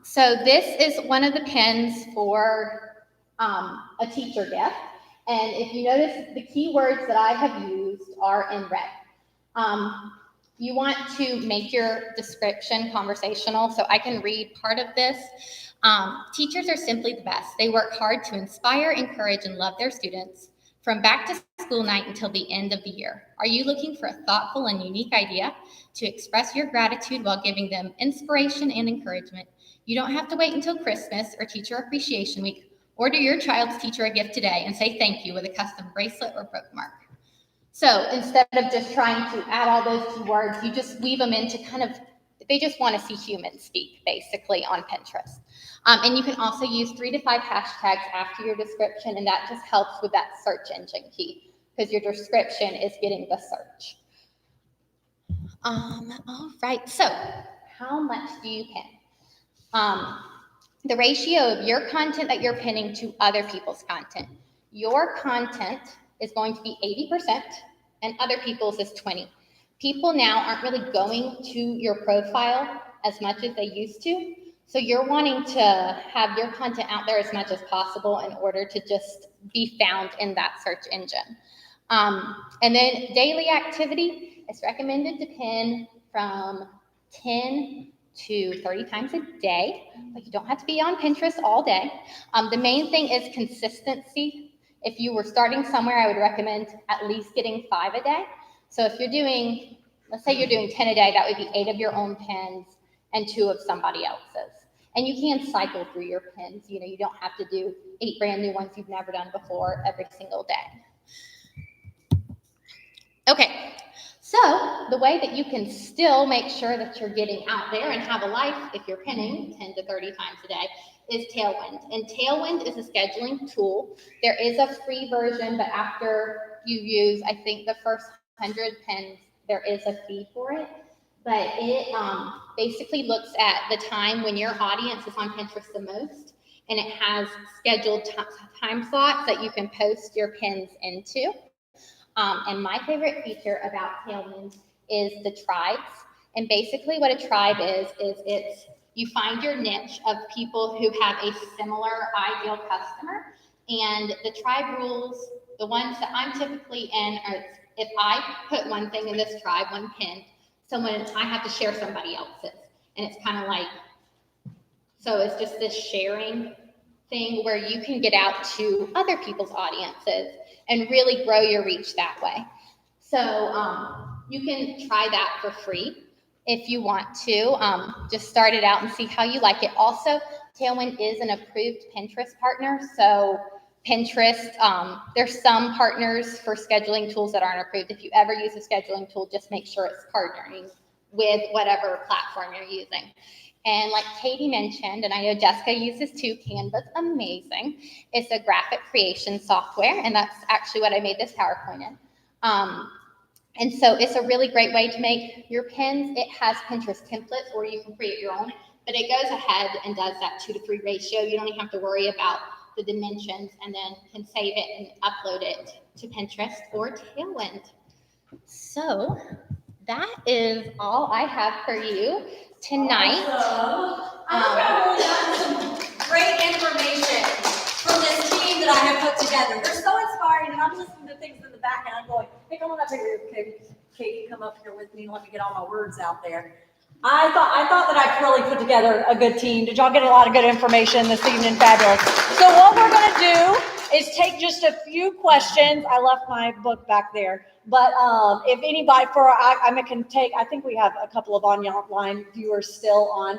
So this is one of the pins for a teacher gift. And if you notice, the keywords that I have used are in red. You want to make your description conversational, so I can read part of this. Teachers are simply the best. They work hard to inspire, encourage, and love their students from back to school night until the end of the year. Are you looking for a thoughtful and unique idea to express your gratitude while giving them inspiration and encouragement? You don't have to wait until Christmas or Teacher Appreciation Week. Order your child's teacher a gift today and say thank you with a custom bracelet or bookmark. So instead of just trying to add all those keywords, you just weave them into kind of, they just want to see humans speak, basically, on Pinterest. And you can also use 3 to 5 hashtags after your description, and that just helps with that search engine key, because your description is getting the search. All right, so how much do you pin? The ratio of your content that you're pinning to other people's content. Your content is going to be 80% and other people's is 20%. People now aren't really going to your profile as much as they used to. So you're wanting to have your content out there as much as possible in order to just be found in that search engine. And then daily activity, it's recommended to pin from 10 to 30 times a day, but you don't have to be on Pinterest all day. The main thing is consistency. If you were starting somewhere, I would recommend at least getting 5 a day. So if you're doing, let's say you're doing 10 a day, that would be 8 of your own pins and 2 of somebody else's. And you can cycle through your pins. You know, you don't have to do 8 brand new ones you've never done before every single day. Okay, so the way that you can still make sure that you're getting out there and have a life if you're pinning 10 to 30 times a day is Tailwind. And Tailwind is a scheduling tool. There is a free version, but after you use, I think, the first 100 pins, there is a fee for it. But it basically looks at the time when your audience is on Pinterest the most, and it has scheduled time slots that you can post your pins into. And my favorite feature about Tailwind is the tribes. And basically what a tribe is it's, you find your niche of people who have a similar ideal customer. And the tribe rules, the ones that I'm typically in, are if I put one thing in this tribe, one pin, I have to share somebody else's. And it's kind of like, so it's just this sharing thing where you can get out to other people's audiences and really grow your reach that way. So you can try that for free if you want to. Just start it out and see how you like it. Also, Tailwind is an approved Pinterest partner. So Pinterest, there's some partners for scheduling tools that aren't approved. If you ever use a scheduling tool, just make sure it's partnering with whatever platform you're using. And like Katie mentioned, and I know Jessica uses too, Canva's amazing. It's a graphic creation software, and that's actually what I made this PowerPoint in. And so it's a really great way to make your pins. It has Pinterest templates, or you can create your own, but it goes ahead and does that 2-to-3 ratio. You don't even have to worry about the dimensions, and then can save it and upload it to Pinterest or Tailwind. So that is all I have for you tonight. I've really gotten some great information from this team that I have put together. They're so inspiring, and I'm listening to things in the back, and I'm going, hey, come on up here, Katie, come up here with me and let me get all my words out there. I thought that I'd really put together a good team. Did y'all get a lot of good information this evening? Fabulous. So what we're going to do is take just a few questions. I left my book back there. But if anybody, I think we have a couple of online viewers still on.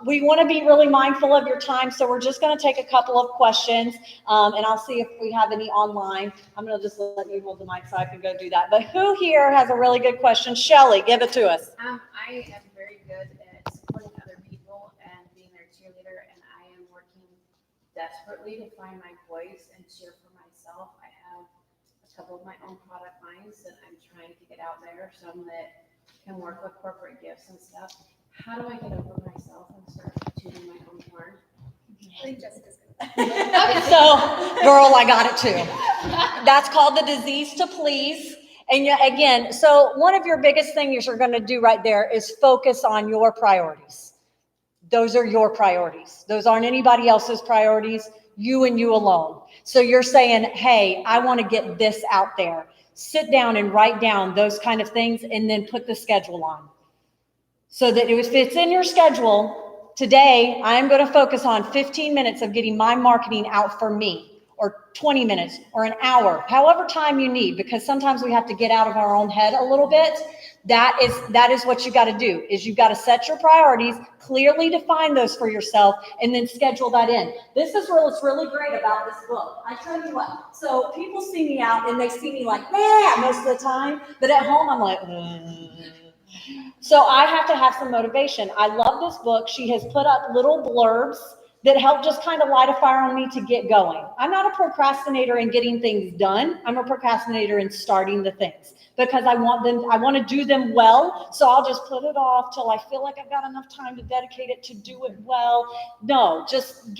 We want to be really mindful of your time, so we're just going to take a couple of questions, and I'll see if we have any online. I'm going to just let you hold the mic so I can go do that. But who here has a really good question? Shelly, give it to us. I am very good at supporting other people and being their cheerleader, and I am working desperately to find my voice and cheer for myself. I have a couple of my own product lines that I'm trying to get out there, some that can work with corporate gifts and stuff. How do I get over myself and start tooting my own horn? I think Jessica's good. So, girl, I got it too. That's called the disease to please. And yet, again, so one of your biggest things you're going to do right there is focus on your priorities. Those are your priorities. Those aren't anybody else's priorities, you and you alone. So you're saying, hey, I want to get this out there. Sit down and write down those kind of things and then put the schedule on. So that if it's in your schedule, today I'm going to focus on 15 minutes of getting my marketing out for me, or 20 minutes or an hour, however time you need, because sometimes we have to get out of our own head a little bit. That is what you got to do, is you got to set your priorities, clearly define those for yourself, and then schedule that in. This is what's really great about this book. I tell you what, so people see me out and they see me like, yeah, most of the time, but at home I'm like, So I have to have some motivation. I love this book. She has put up little blurbs that help just kind of light a fire on me to get going. I'm not a procrastinator in getting things done. I'm a procrastinator in starting the things because I want to do them well. So I'll just put it off till I feel like I've got enough time to dedicate it to do it well. No, just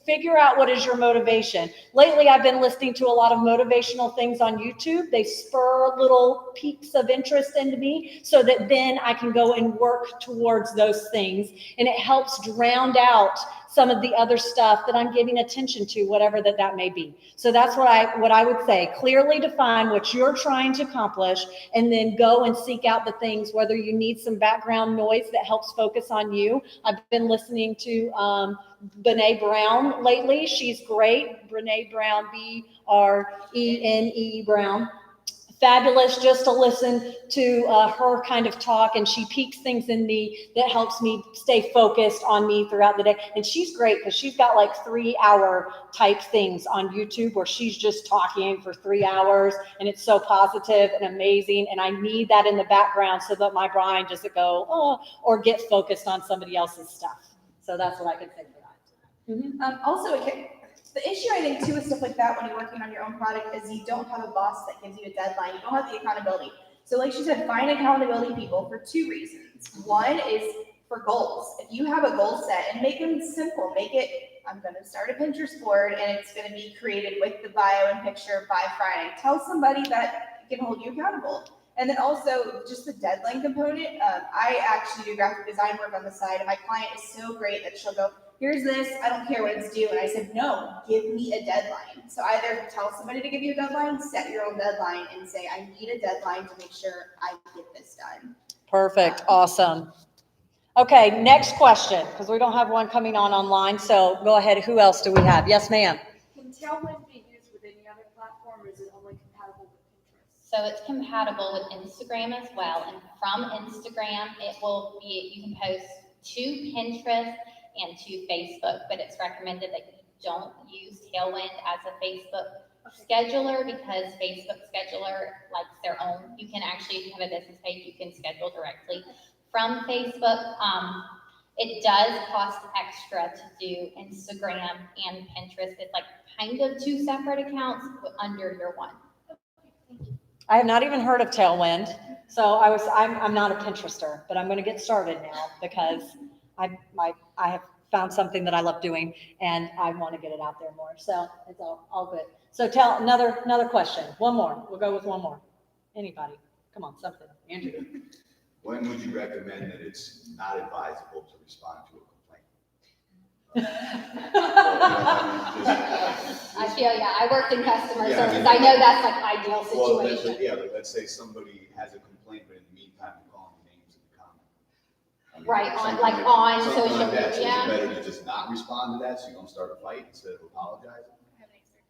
figure out what is your motivation. Lately, I've been listening to a lot of motivational things on YouTube. They spur little peaks of interest into me so that then I can go and work towards those things. And it helps drown out some of the other stuff that I'm giving attention to, whatever that may be. So that's what I would say. Clearly define what you're trying to accomplish, and then go and seek out the things, whether you need some background noise that helps focus on you. I've been listening to Brene Brown lately. She's great. Brene Brown, Brene Brown. Fabulous just to listen to her kind of talk, and she peaks things in me that helps me stay focused on me throughout the day. And she's great because she's got like 3-hour type things on YouTube where she's just talking for 3 hours, and it's so positive and amazing. And I need that in the background so that my brain doesn't go, or get focused on somebody else's stuff. So that's what I can say for that. Mm-hmm. Also, the issue I think too with stuff like that when you're working on your own product is you don't have a boss that gives you a deadline. You don't have the accountability. So like she said, find accountability people for 2 reasons. One is for goals. If you have a goal set, and make them simple, make it, I'm going to start a Pinterest board and it's going to be created with the bio and picture by Friday. Tell somebody that can hold you accountable. And then also just the deadline component. I actually do graphic design work on the side, and my client is so great that she'll go, here's this, I don't care what it's due. And I said, no, give me a deadline. So either tell somebody to give you a deadline, set your own deadline, and say, I need a deadline to make sure I get this done. Perfect. Awesome. Okay, next question, because we don't have one coming on online. So go ahead. Who else do we have? Yes, ma'am. Can Tailwind be used with any other platform, or is it only compatible with Pinterest? So it's compatible with Instagram as well. And from Instagram, you can post to Pinterest and to Facebook, but it's recommended that you don't use Tailwind as a Facebook scheduler, because Facebook scheduler likes their own. You can actually, if you have a business page, you can schedule directly from Facebook. It does cost extra to do Instagram and Pinterest. It's like kind of 2 separate accounts under your one. I have not even heard of Tailwind, so I'm not a Pinterester, but I'm going to get started now because I have found something that I love doing, and I want to get it out there more. So it's all good. So tell another question. One more. We'll go with one more. Anybody? Come on, something. Andrew. When would you recommend that it's not advisable to respond to a complaint? I feel, I worked in customer service. I know that's like ideal situation. Well, let's say somebody has a complaint, but in the meantime, you're calling the names in the comment. Right, on social like that. So media. it's better to just not respond to that, so you don't start a fight instead of apologizing.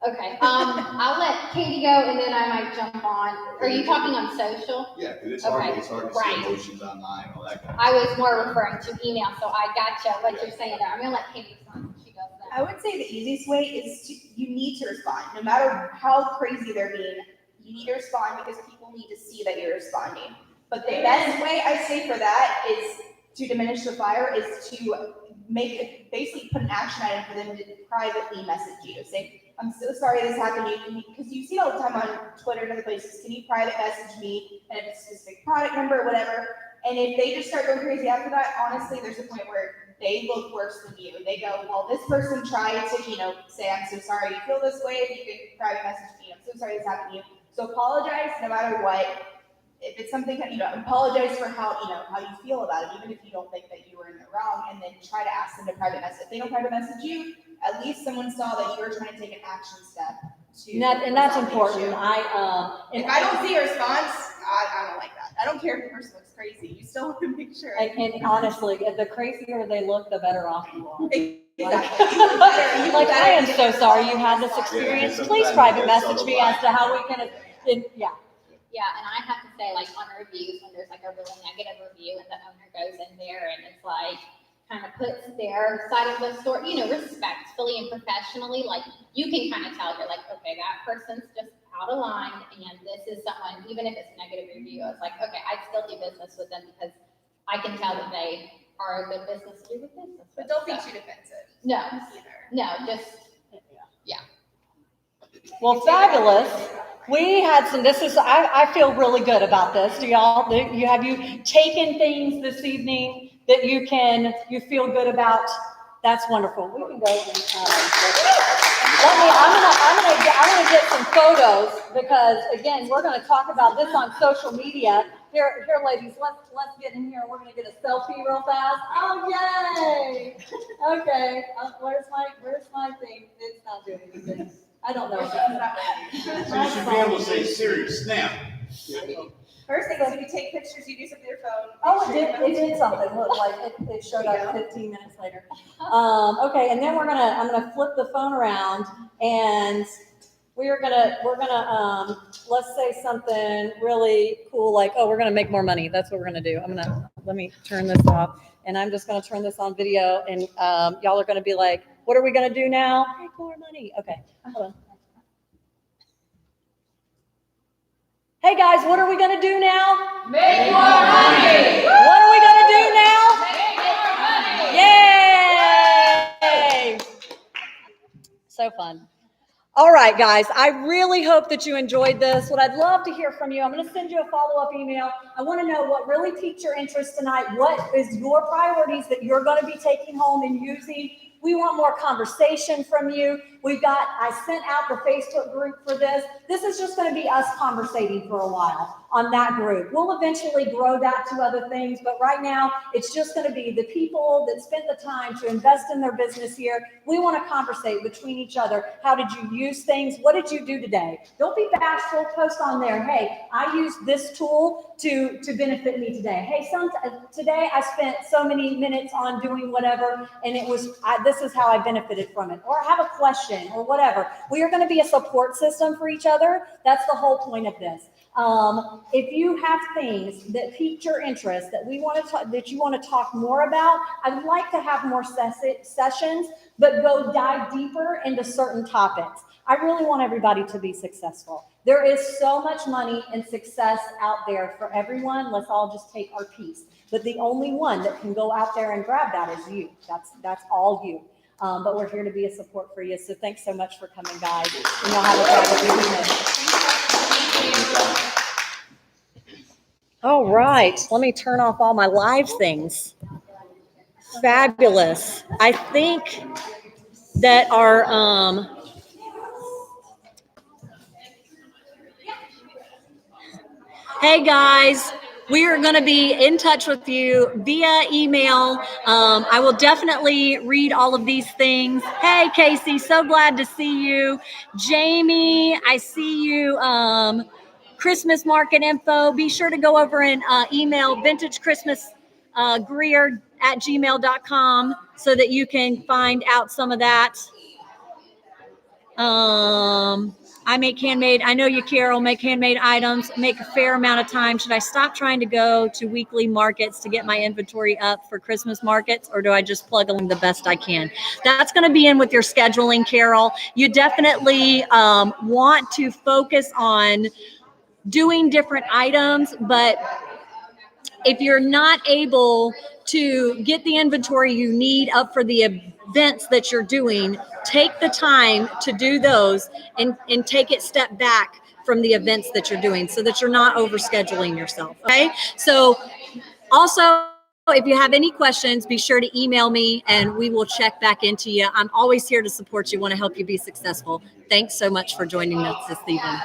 Okay, I'll let Katie go and then I might jump on. Are you talking on social? Yeah, because it's Okay, hard to right. see emotions online, all that kind of I stuff. was more referring to email, so I gotcha what you're saying there. I'm gonna let Katie respond when she does that. I would say the easiest way is you need to respond, no matter how crazy they're being. You need to respond because people need to see that you're responding. But the best way I say for that is to diminish the fire is to make it, basically put an action item for them to privately message you, say, I'm so sorry this happened to you, because you see it all the time on Twitter and other places, can you private message me, and if it's a specific product number or whatever, and if they just start going crazy after that, honestly, there's a point where they look worse than you. They go, well, this person tried to, say, I'm so sorry you feel this way, you can private message me, I'm so sorry this happened to you. So apologize no matter what. If it's something that, apologize for how you feel about it, even if you don't think that you were in the wrong, and then try to ask them to private message. If they don't private message you, at least someone saw that you were trying to take an action step to. And that's resolve the important. issue. If I don't see a response, I don't like that. I don't care if the person looks crazy. You still have to make sure. And honestly, the crazier they look, the better off you are. Exactly. You look better. You look Like, I better. am so sorry you had this experience. Please private message me as to how we can, yeah. Yeah, and I have to say, like, on reviews, when there's like a really negative review and the owner goes in there and it's like, kind of puts their side of the story, respectfully and professionally, like, you can kind of tell, you're like, okay, that person's just out of line, and this is someone, even if it's a negative review, it's like, okay, I'd still do business with them because I can tell that they are a good business to do business with. But don't be too defensive. No, Either. no, just, yeah. Well, fabulous. We had some, I feel really good about this. Have you taken things this evening that you feel good about? That's wonderful. We can go and, I'm gonna get some photos because again, we're gonna talk about this on social media. Here, ladies, let's get in here. We're gonna get a selfie real fast. Oh, yay! Okay, where's my thing? It's not doing anything. I don't know. So you should be able to say serious now. First thing is if you take pictures, you do something with your phone. Oh, it did something. Look, like it showed up 15 minutes later. Okay, and then I'm gonna flip the phone around and we're gonna let's say something really cool like, oh, we're gonna make more money. That's what we're gonna do. Let me turn this off and I'm just gonna turn this on video and y'all are gonna be like, what are we gonna do now? Make more money. Okay, hold on. Hey guys, what are we gonna do now? Make more money! What are we gonna do now? Make more money! Yay! So fun. All right, guys, I really hope that you enjoyed this. What I'd love to hear from you, I'm going to send you a follow-up email. I want to know what really piqued your interest tonight. What is your priorities that you're going to be taking home and using? We want more conversation from you. I sent out the Facebook group for this. This is just going to be us conversating for a while on that group. We'll eventually grow that to other things, but right now it's just going to be the people that spent the time to invest in their business here. We want to conversate between each other. How did you use things? What did you do today? Don't be bashful. Post on there. Hey, I used this tool to benefit me today. Hey, today I spent so many minutes on doing whatever, and this is how I benefited from it. Or have a question or whatever. We are going to be a support system for each other. That's the whole point of this. If you have things that piqued your interest that you want to talk more about, I'd like to have more sessions, but go dive deeper into certain topics. I really want everybody to be successful. There is so much money and success out there for everyone. Let's all just take our piece. But the only one that can go out there and grab that is you. That's all you. But we're here to be a support for you. So thanks so much for coming, guys. And y'all have a great evening. All right, let me turn off all my live things. Fabulous. I think that our hey guys, we are going to be in touch with you via email. I will definitely read all of these things. Hey, Casey, so glad to see you. Jamie, I see you. Christmas market info. Be sure to go over and email vintagechristmasgreer@gmail.com so that you can find out some of that. I make handmade. I know you, Carol, make handmade items, make a fair amount of time. Should I stop trying to go to weekly markets to get my inventory up for Christmas markets, or do I just plug along the best I can? That's going to be in with your scheduling, Carol. You definitely want to focus on doing different items, but if you're not able to get the inventory you need up for the events that you're doing, take the time to do those and take it step back from the events that you're doing so that you're not overscheduling yourself. Okay. So also, if you have any questions, be sure to email me and we will check back into you. I'm always here to support you, want to help you be successful. Thanks so much for joining us this evening.